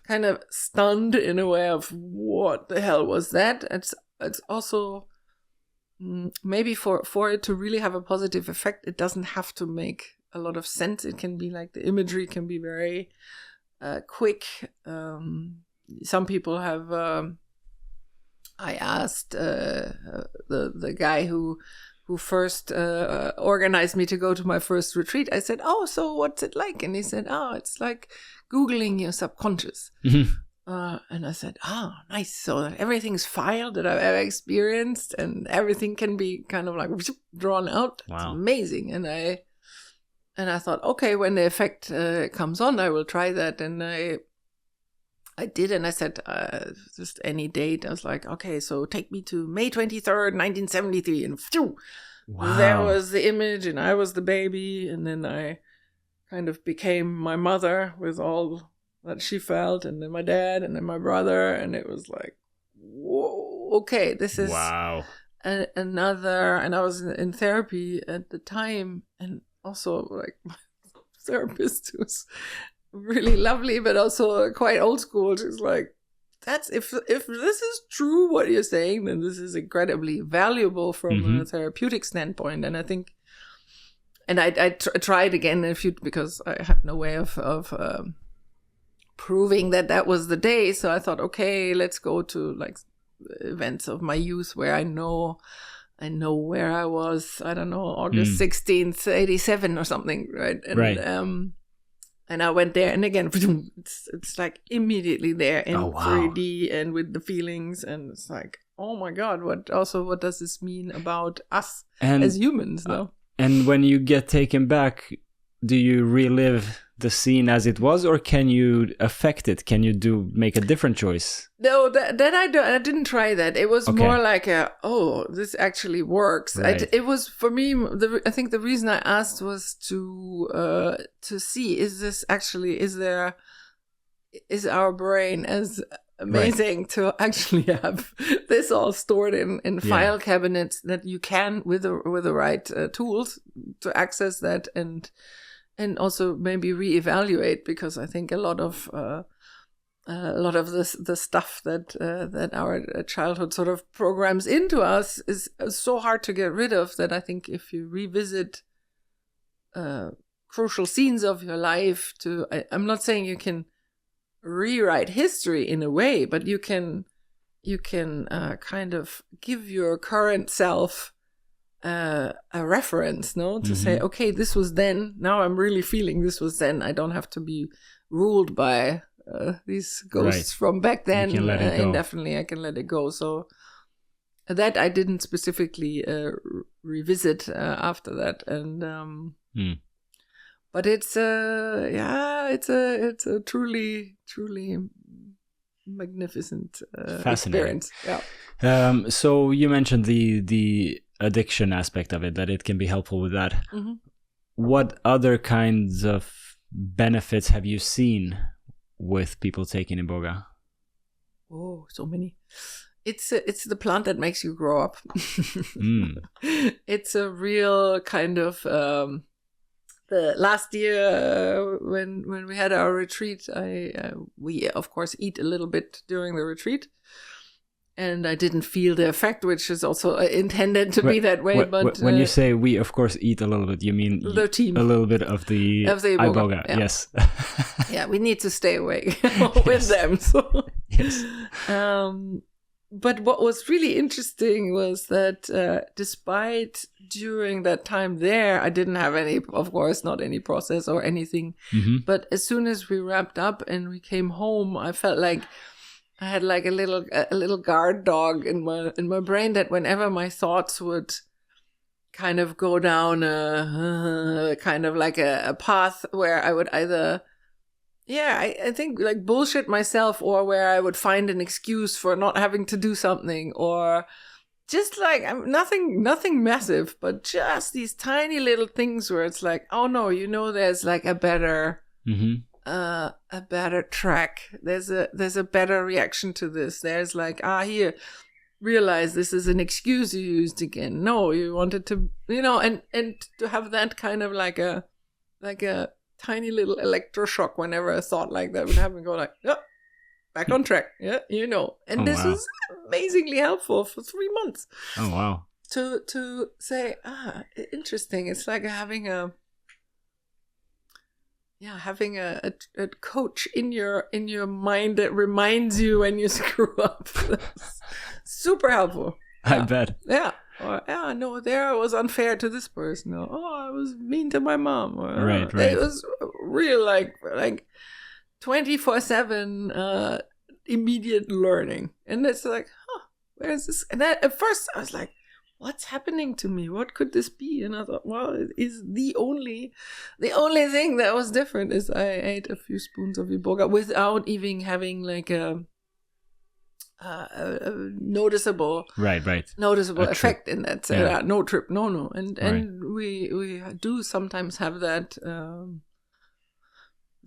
kind of stunned in a way of what the hell was that. It's also maybe for it to really have a positive effect, it doesn't have to make a lot of sense. It can be like the imagery can be very quick. Some people have. I asked the guy who first organized me to go to my first retreat. I said, "Oh, so what's it like?" And he said, "Oh, it's like Googling your subconscious." And I said, "Oh, nice. So everything's filed that I've ever experienced, and everything can be kind of like drawn out. Wow. It's amazing." And I thought, okay, when the effect comes on, I will try that. And I did, and I said, just any date. I was like, okay, so take me to May 23rd, 1973. And there was the image, and I was the baby. And then I kind of became my mother with all that she felt, and then my dad, and then my brother. And it was like, whoa, okay, this is another. And I was in therapy at the time, and also like my therapist was really lovely, but also quite old school. She's like, "That's if this is true what you're saying, then this is incredibly valuable from a therapeutic standpoint." And I think, and I tried again because I had no way of proving that was the day. So I thought, okay, let's go to like events of my youth where I know I know where I was, I don't know, August 16th, 87 or something, right? And, right. And I went there, and again, it's like immediately there in 3D and with the feelings, and it's like, oh my God, what does this mean about us as humans, though? And when you get taken back, do you relive the scene as it was, or can you affect it? Can you make a different choice? No, that I didn't try that. It was more like this actually works. Right. It was, for me, I think the reason I asked was to see, is our brain as amazing to actually have this all stored in file cabinets that you can, with the right tools, to access that and also maybe reevaluate, because I think a lot of the stuff that our childhood sort of programs into us is so hard to get rid of, that I think if you revisit crucial scenes of your life, I'm not saying you can rewrite history in a way, but you can kind of give your current self a reference, to say, okay, this was then, now I'm really feeling this was then. I don't have to be ruled by these ghosts from back then. Indefinitely, I can let it go. So that I didn't specifically revisit after that, and but it's a truly magnificent experience. Yeah. So you mentioned the addiction aspect of it, that it can be helpful with that. What other kinds of benefits have you seen with people taking iboga? Oh, so many. It's the plant that makes you grow up. It's a real kind of the last year when we had our retreat, we of course eat a little bit during the retreat, and I didn't feel the effect, which is also intended to be that way. But when you say we of course eat a little bit, you mean the team, a little bit of the iboga. Yeah. Yes. Yeah, we need to stay awake with them. So. Yes. But what was really interesting was that despite during that time there, I didn't have any, of course, not any process or anything. But as soon as we wrapped up and we came home, I felt like I had like a little guard dog in my brain, that whenever my thoughts would kind of go down a kind of like a path where I would either, I think like bullshit myself, or where I would find an excuse for not having to do something, or just like nothing massive, but just these tiny little things where it's like, oh no, there's like a better track. There's a better reaction to this. There's like, here, realize this is an excuse you used again. No, you wanted to, and to have that kind of like a tiny little electroshock whenever a thought like that would happen, go like, back on track. Yeah, And this was amazingly helpful for 3 months. Oh, wow. To say, interesting. It's like having a coach in your mind that reminds you when you screw up. Super helpful. I bet. Yeah. Or, no, there I was unfair to this person. Or, I was mean to my mom. Or, right. It was real, like 24/7 immediate learning. And it's like, where's this? And at first I was like, what's happening to me? What could this be? And I thought, well, it is the only thing that was different is I ate a few spoons of iboga without even having like a noticeable effect in that. So no trip, no. And we do sometimes have that.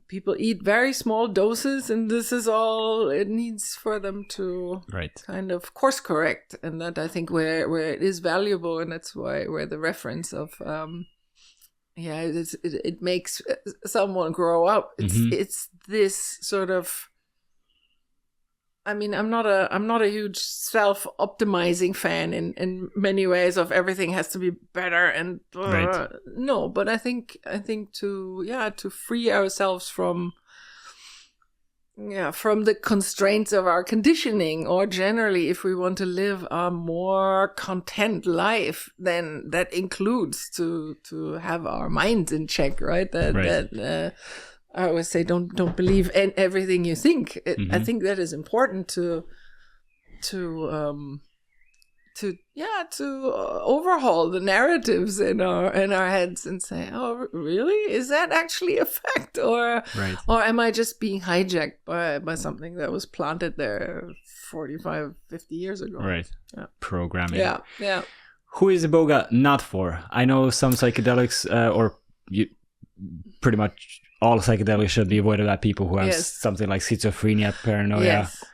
People eat very small doses, and this is all it needs for them to kind of course correct. And that I think where it is valuable, and that's where the reference of it makes someone grow up. It's this sort of. I mean, I'm not a huge self-optimizing fan in many ways of everything has to be better and no, but I think to free ourselves from from the constraints of our conditioning, or generally if we want to live a more content life, then that includes to have our minds in check, right? That I always say, don't believe in everything you think. I think that is important to overhaul the narratives in our heads and say, oh, really? Is that actually a fact? Or am I just being hijacked by something that was planted there 45, 50 years ago? Right. Yeah. Programming. Yeah. Who is iboga not for? I know some psychedelics, pretty much all psychedelics should be avoided by people who have something like schizophrenia, paranoia. Yes.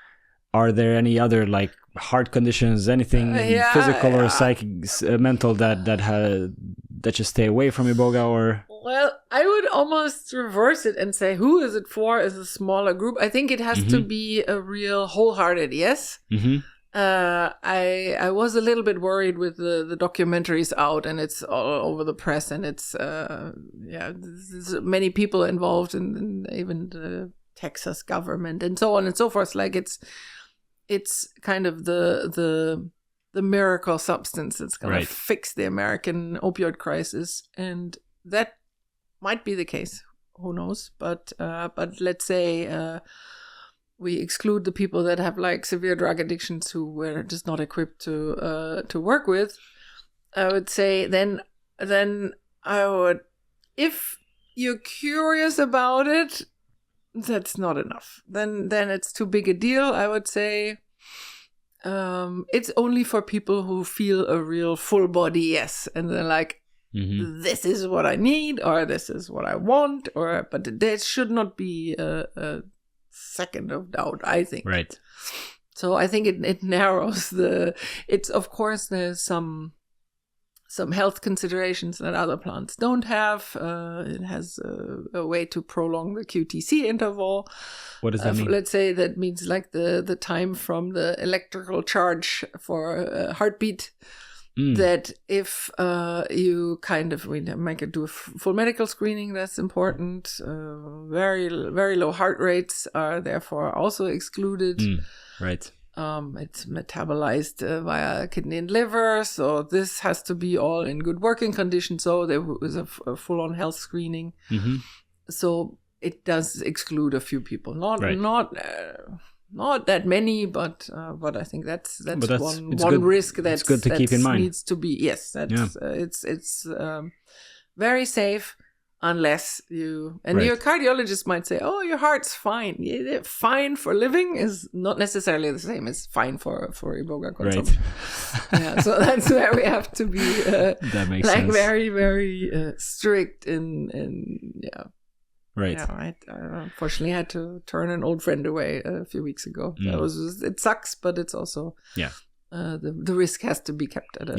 Are there any other like heart conditions, anything physical or psychic, mental that should stay away from iboga? Or well, I would almost reverse it and say, who is it for? Is a smaller group. I think it has to be a real wholehearted yes. I was a little bit worried with the documentaries out, and it's all over the press, and it's there's many people involved, and even the Texas government and so on and so forth. Like it's kind of the miracle substance that's going to fix the American opioid crisis, and that might be the case. Who knows? But let's say we exclude the people that have like severe drug addictions who were just not equipped to work with. I would say then I would, if you're curious about it, that's not enough. Then it's too big a deal. I would say it's only for people who feel a real full body yes, and they're like, this is what I need, or this is what I want, but there should not be a second of doubt, I think. Right. So I think it narrows it's of course there's some health considerations that other plants don't have. It has a way to prolong the QTC interval. What does that mean? Let's say that means like the time from the electrical charge for a heartbeat. That if you we make it do a full medical screening, that's important. Very, very low heart rates are therefore also excluded. Right. It's metabolized via kidney and liver, so this has to be all in good working condition. So there was a full-on health screening. So it does exclude a few people, not that many, but I think that's one risk that it's good to keep in mind. Needs to be it's very safe. Unless your cardiologist might say, oh, your heart's fine. Yeah, fine for living is not necessarily the same as fine for iboga consumption. Right. So that's where we have to be that makes sense. Very, very strict in Right. Yeah, I unfortunately had to turn an old friend away a few weeks ago. It sucks, but it's also the risk has to be kept at a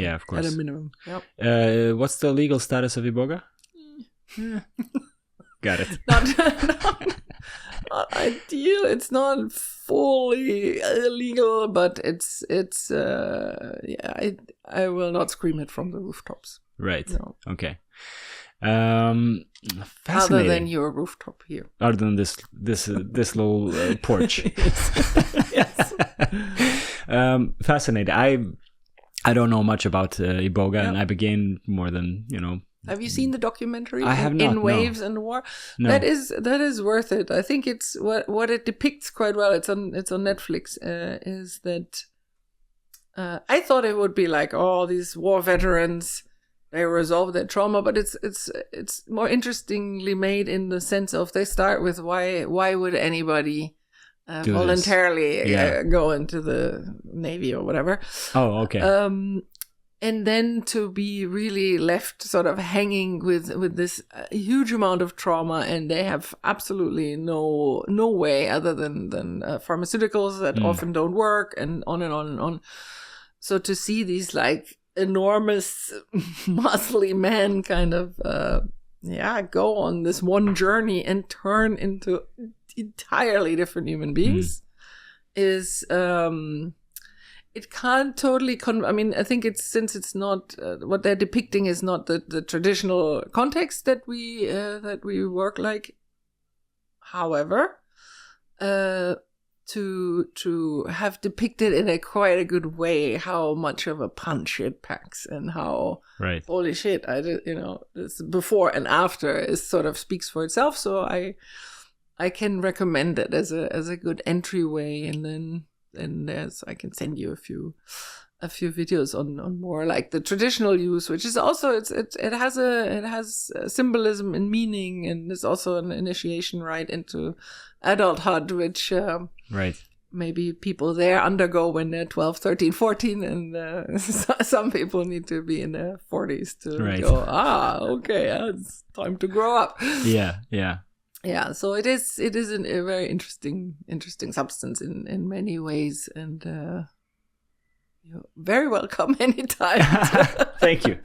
minimum. Yep. What's the legal status of iboga? Got it. Not ideal. It's not fully illegal, but it's I will not scream it from the rooftops. Right. No. Okay. Fascinating. Other than your rooftop here. Other than this little porch. Yes. Fascinating. I don't know much about iboga, and I began more than Have you seen the documentary? I have not. In Waves and War. No. That is worth it. I think it's what it depicts quite well. It's on Netflix. Is that I thought it would be like, oh, these war veterans, they resolve their trauma, but it's more interestingly made in the sense of they start with why would anybody voluntarily go into the Navy or whatever. Oh, okay. And then to be really left sort of hanging with this huge amount of trauma, and they have absolutely no way other than pharmaceuticals that often don't work, and on and on and on. So to see these like enormous muscly men kind of go on this one journey and turn into entirely different human beings is it can't totally I think it's not what they're depicting is not the traditional context that we work like. However, to have depicted in a quite a good way how much of a punch it packs, and how holy shit, this before and after is sort of speaks for itself. So I can recommend it as a good entryway, and then I can send you a few videos on more like the traditional use, which is also it has symbolism and meaning, and it's also an initiation right into adulthood, which maybe people there undergo when they're 12, 13, 14, and some people need to be in their 40s to go, okay, it's time to grow up. Yeah, so it is a very interesting substance in many ways, and you're very welcome anytime. Thank you.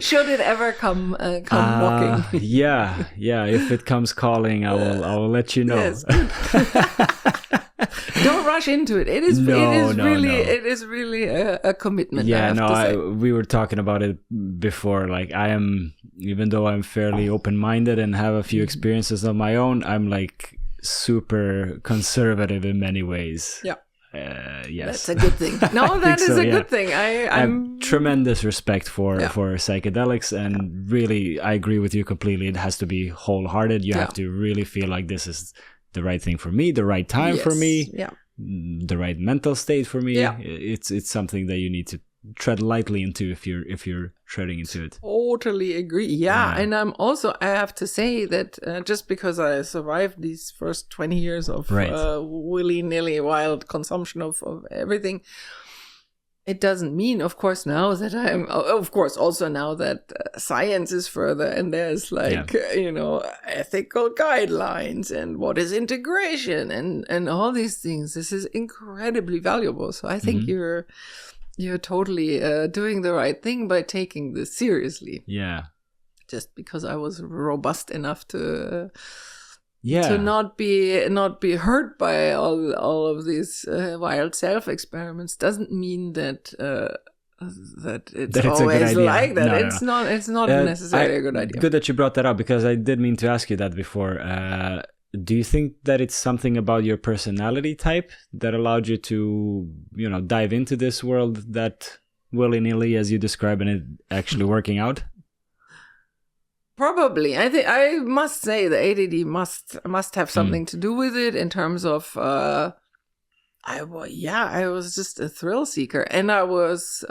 Should it ever come knocking? Yeah. If it comes calling, I will let you know. Yes, don't rush into it. It is really a commitment. Yeah, we were talking about it before. Like, I am, even though I'm fairly open-minded and have a few experiences of my own, I'm like super conservative in many ways. Yeah. Yes, that's a good thing. No, that is a good thing. I have tremendous respect for psychedelics, and really, I agree with you completely. It has to be wholehearted. You have to really feel like this is the right thing for me, the right time for me, the right mental state for me. It's something that you need to tread lightly into if you're treading into it. Totally agree. And I have to say that just because I survived these first 20 years of willy-nilly wild consumption of everything, it doesn't mean, of course, now that now that science is further, and there's ethical guidelines and what is integration and all these things. This is incredibly valuable. So I think you're totally doing the right thing by taking this seriously. Yeah. Just because I was robust enough to not be hurt by all of these wild self experiments doesn't mean that it's always like that. No. It's not necessarily a good idea. Good that you brought that up, because I did mean to ask you that before. Do you think that it's something about your personality type that allowed you to, dive into this world that willy-nilly, as you describe, and it actually working out? Probably. I must say the ADD must have something to do with it, in terms of I was just a thrill seeker, and I was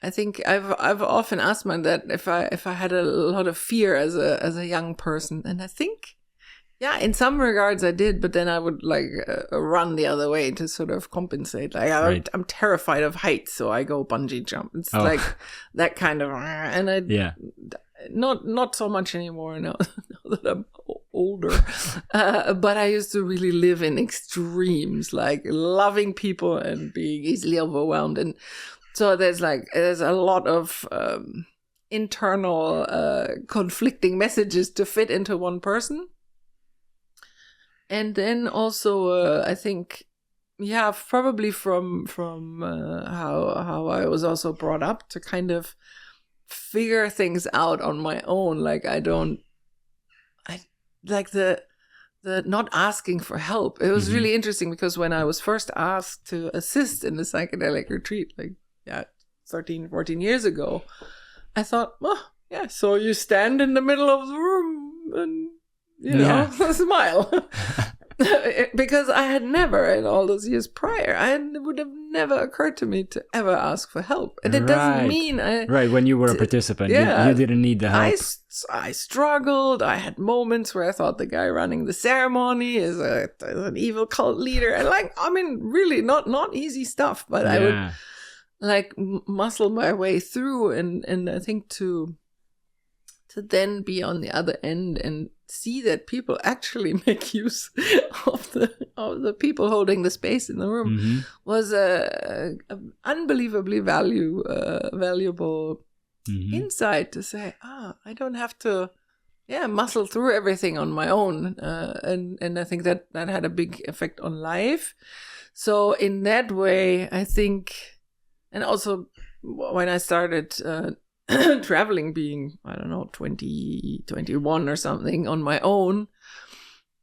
I think I've often asked myself that if I had a lot of fear as a young person, and I think in some regards I did, but then I would run the other way to sort of compensate. I'm terrified of heights, so I go bungee jump. It's like that kind of, and not so much anymore now that I'm older. But I used to really live in extremes, like loving people and being easily overwhelmed, and so there's a lot of internal conflicting messages to fit into one person. And then also, I think, probably from how I was also brought up to kind of figure things out on my own. Like the not asking for help. It was really interesting, because when I was first asked to assist in the psychedelic retreat, 13, 14 years ago, I thought, so you stand in the middle of the room and smile. Because I had never, in all those years prior, it would have never occurred to me to ever ask for help. And it doesn't mean when you were a participant, you didn't need the help. I struggled. I had moments where I thought the guy running the ceremony is an evil cult leader, and really not easy stuff. But I would muscle my way through, and I think to then be on the other end and see that people actually make use of the people holding the space in the room was a unbelievably valuable insight, to say, I don't have to muscle through everything on my own, and I think that had a big effect on life. So in that way, I think, and also when I started traveling, being, 20, 21 or something on my own,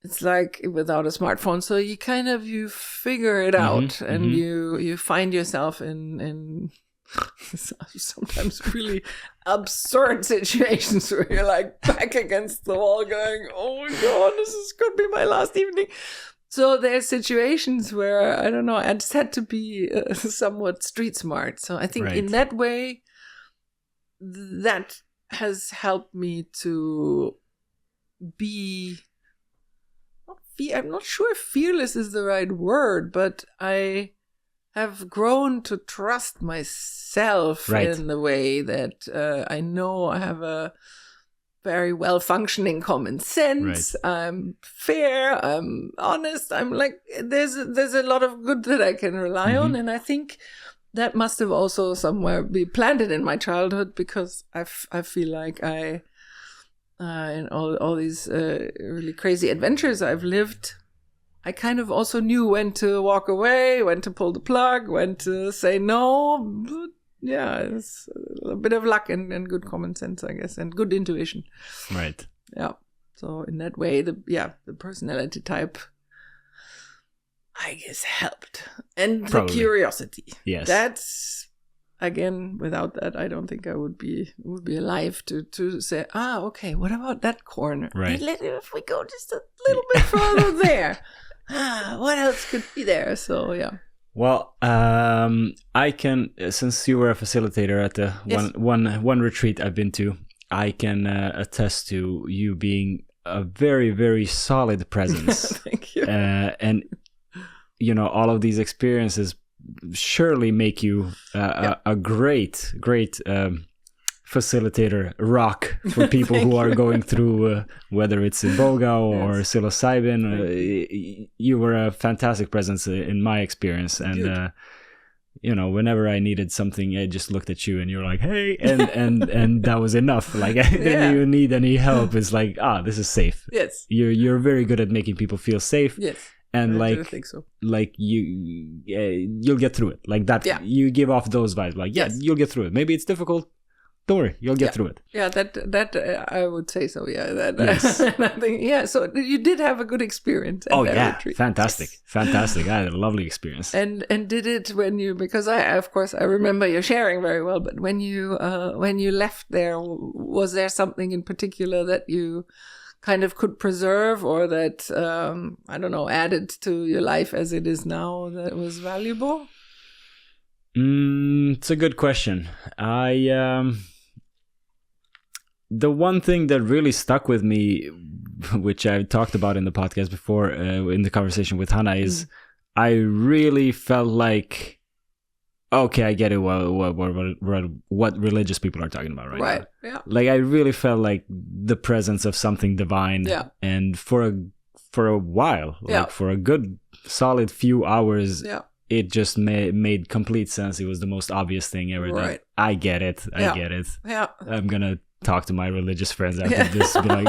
it's like without a smartphone. So you kind of, you figure it out, and you find yourself in sometimes really absurd situations where you're like back against the wall going, oh my God, could be my last evening. So there's situations where, I don't know, I just had to be somewhat street smart. So I think in that way, that has helped me to be, I'm not sure if fearless is the right word, but I have grown to trust myself in the way that I know I have a very well functioning common sense. I'm fair, I'm honest, I'm like, there's a lot of good that I can rely on. And I think that must have also somewhere be planted in my childhood, because I feel like I in all these really crazy adventures I've lived, I kind of also knew when to walk away, when to pull the plug, when to say no. But yeah, it's a bit of luck and good common sense, I guess, and good intuition. Right. Yeah. So in that way, the personality type, I guess, helped. And Probably. The curiosity. Yes. That's, again, without that, I don't think I would be alive to say, okay, what about that corner? Right. If we go just a little bit further there, what else could be there? So, yeah. Well, I can, since you were a facilitator at the one retreat I've been to, I can attest to you being a very, very solid presence. Thank you. And, you know, all of these experiences surely make you a great facilitator rock for people who are going through whether it's iboga or psilocybin. You were a fantastic presence in my experience, and you know, whenever I needed something, I just looked at you and you're like, hey, and that was enough. Like, I didn't even need any help. It's like, this is safe. Yes, you're very good at making people feel safe. Yes. And I think so. Like you'll get through it. Like that, you give off those vibes. Like, you'll get through it. Maybe it's difficult. Don't worry, you'll get through it. Yeah, that I would say so. Yeah, yes. I think, so you did have a good experience. At that retreat. Fantastic. I had a lovely experience. And did it when you, because I remember you sharing very well. But when you left there, was there something in particular that you kind of could preserve, or that I don't know, added to your life as it is now, that was valuable? It's a good question. The one thing that really stuck with me, which I talked about in the podcast before, in the conversation with Hannah, is I really felt like, okay, I get it. What religious people are talking about right now. Yeah. Like, I really felt like the presence of something divine. Yeah. And for a while, like for a good solid few hours, it just made complete sense. It was the most obvious thing ever. Right. That I get it. Yeah. I'm gonna talk to my religious friends after this, be like,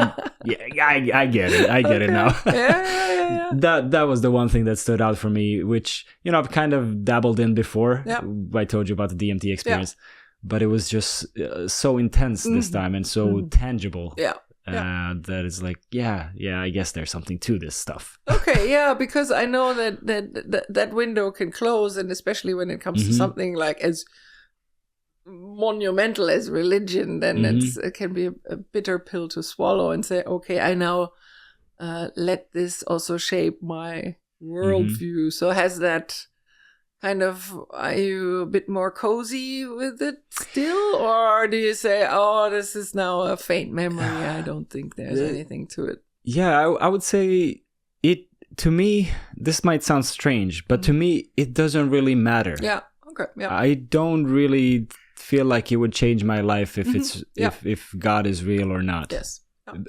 I get it. I get it now. Yeah. That was the one thing that stood out for me, which, you know, I've kind of dabbled in before. Yeah. I told you about the DMT experience, but it was just so intense this time and so tangible. Yeah. That is like, I guess there's something to this stuff. Okay, because I know that window can close, and especially when it comes to something like as monumental as religion, then it can be a bitter pill to swallow, and say, okay, I now let this also shape my worldview. So has that kind of, are you a bit more cozy with it still, or do you say, this is now a faint memory, I don't think there's anything to it? I would say it, to me, this might sound strange, but to me it doesn't really matter. I don't really feel like it would change my life if it's if God is real or not.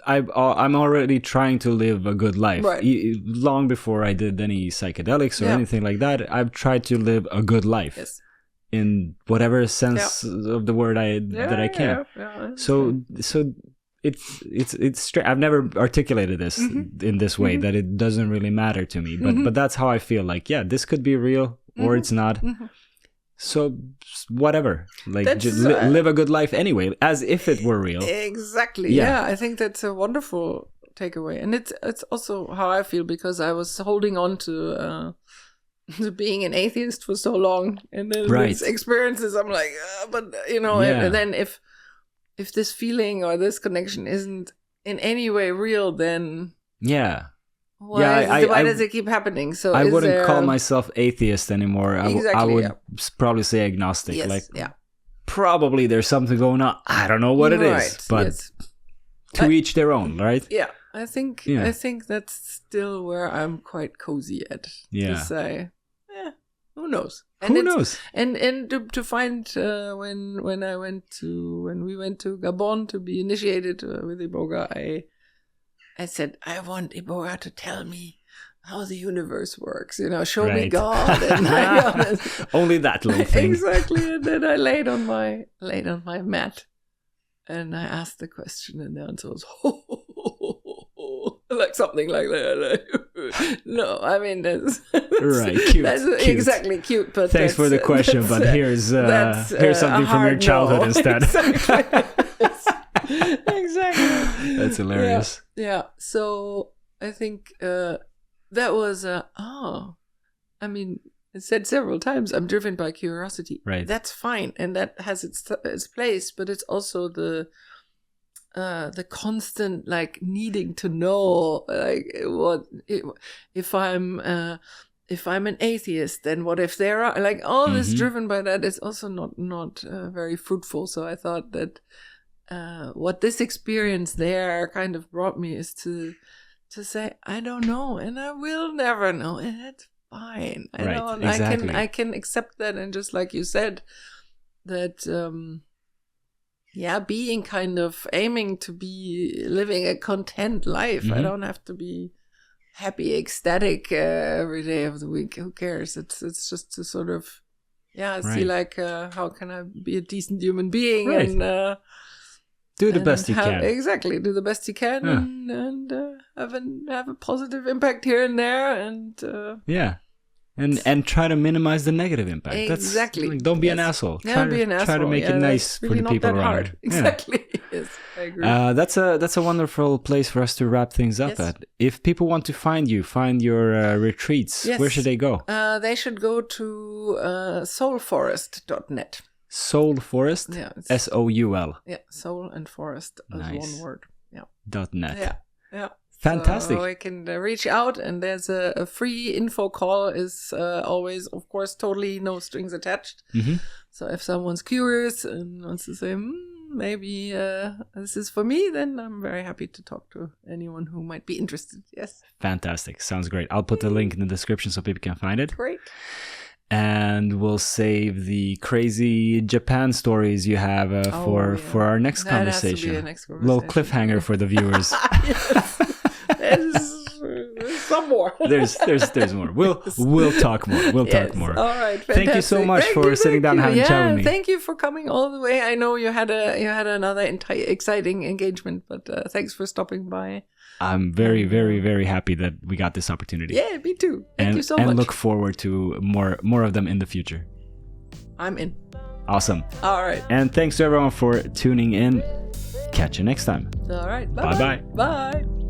I'm already trying to live a good life. Long before I did any psychedelics or anything like that, I've tried to live a good life in whatever sense of the word that I can. So it's I've never articulated this in this way, that it doesn't really matter to me, but that's how I feel. Like, this could be real or it's not. So whatever, like, just live a good life anyway, as if it were real. Exactly. I think that's a wonderful takeaway. And it's also how I feel, because I was holding on to being an atheist for so long, and then these experiences, I'm like, but and then if this feeling or this connection isn't in any way real, then why does it keep happening? So I wouldn't call myself atheist anymore. I would probably say agnostic. Yes, probably there's something going on. I don't know what it is, but to each their own, right? Yeah, I think that's still where I'm quite cozy at. Yeah. To say, who knows? Who knows? And to find when we went to Gabon to be initiated with iboga, I said, I want iboga to tell me how the universe works. Show me God. And only that little thing. Exactly. And then I laid on my mat, and I asked the question, and the answer was like something like that. No, I mean that's cute. That's cute. Exactly cute. But thanks for the question, but here's something from your childhood instead. Exactly. That's hilarious. Yeah. So I think that was I mean, it said several times, I'm driven by curiosity. Right. That's fine, and that has its place, but it's also the constant needing to know if I'm an atheist, then what if there are all this driven by that is also not very fruitful. So I thought that what this experience there kind of brought me is to say, I don't know, and I will never know, and that's fine. Exactly. I can accept that, and just like you said, that being kind of aiming to be living a content life. I don't have to be happy, ecstatic every day of the week. Who cares? It's just to sort of see how can I be a decent human being and do the best you can. Exactly, do the best you can and have a positive impact here and there, and and try to minimize the negative impact. Exactly. Don't be an asshole. Try to make it nice for really the people around you. Exactly. Yes, I agree. That's a wonderful place for us to wrap things up at. If people want to find your retreats, where should they go? They should go to soulforest.net. Soul Forest? Yeah. SOUL. Yeah, soul and forest as one word. Yeah. .net. Yeah. Fantastic. So I can reach out, and there's a free info call is always, of course, totally no strings attached. So if someone's curious and wants to say, maybe this is for me, then I'm very happy to talk to anyone who might be interested. Yes. Fantastic. Sounds great. I'll put the link in the description so people can find it. Great. And we'll save the crazy Japan stories you have for our next conversation. Has to be a next conversation. Little cliffhanger for the viewers. There's some more. There's more. We'll talk more. We'll talk more. All right. Fantastic. Thank you so much for sitting down and having a chat with me. Thank you for coming all the way. I know you had another exciting engagement, but thanks for stopping by. I'm very, very, very happy that we got this opportunity. Yeah, me too. Thank you so much. And look forward to more of them in the future. I'm in. Awesome. All right. And thanks to everyone for tuning in. Catch you next time. All right. Bye-bye. Bye.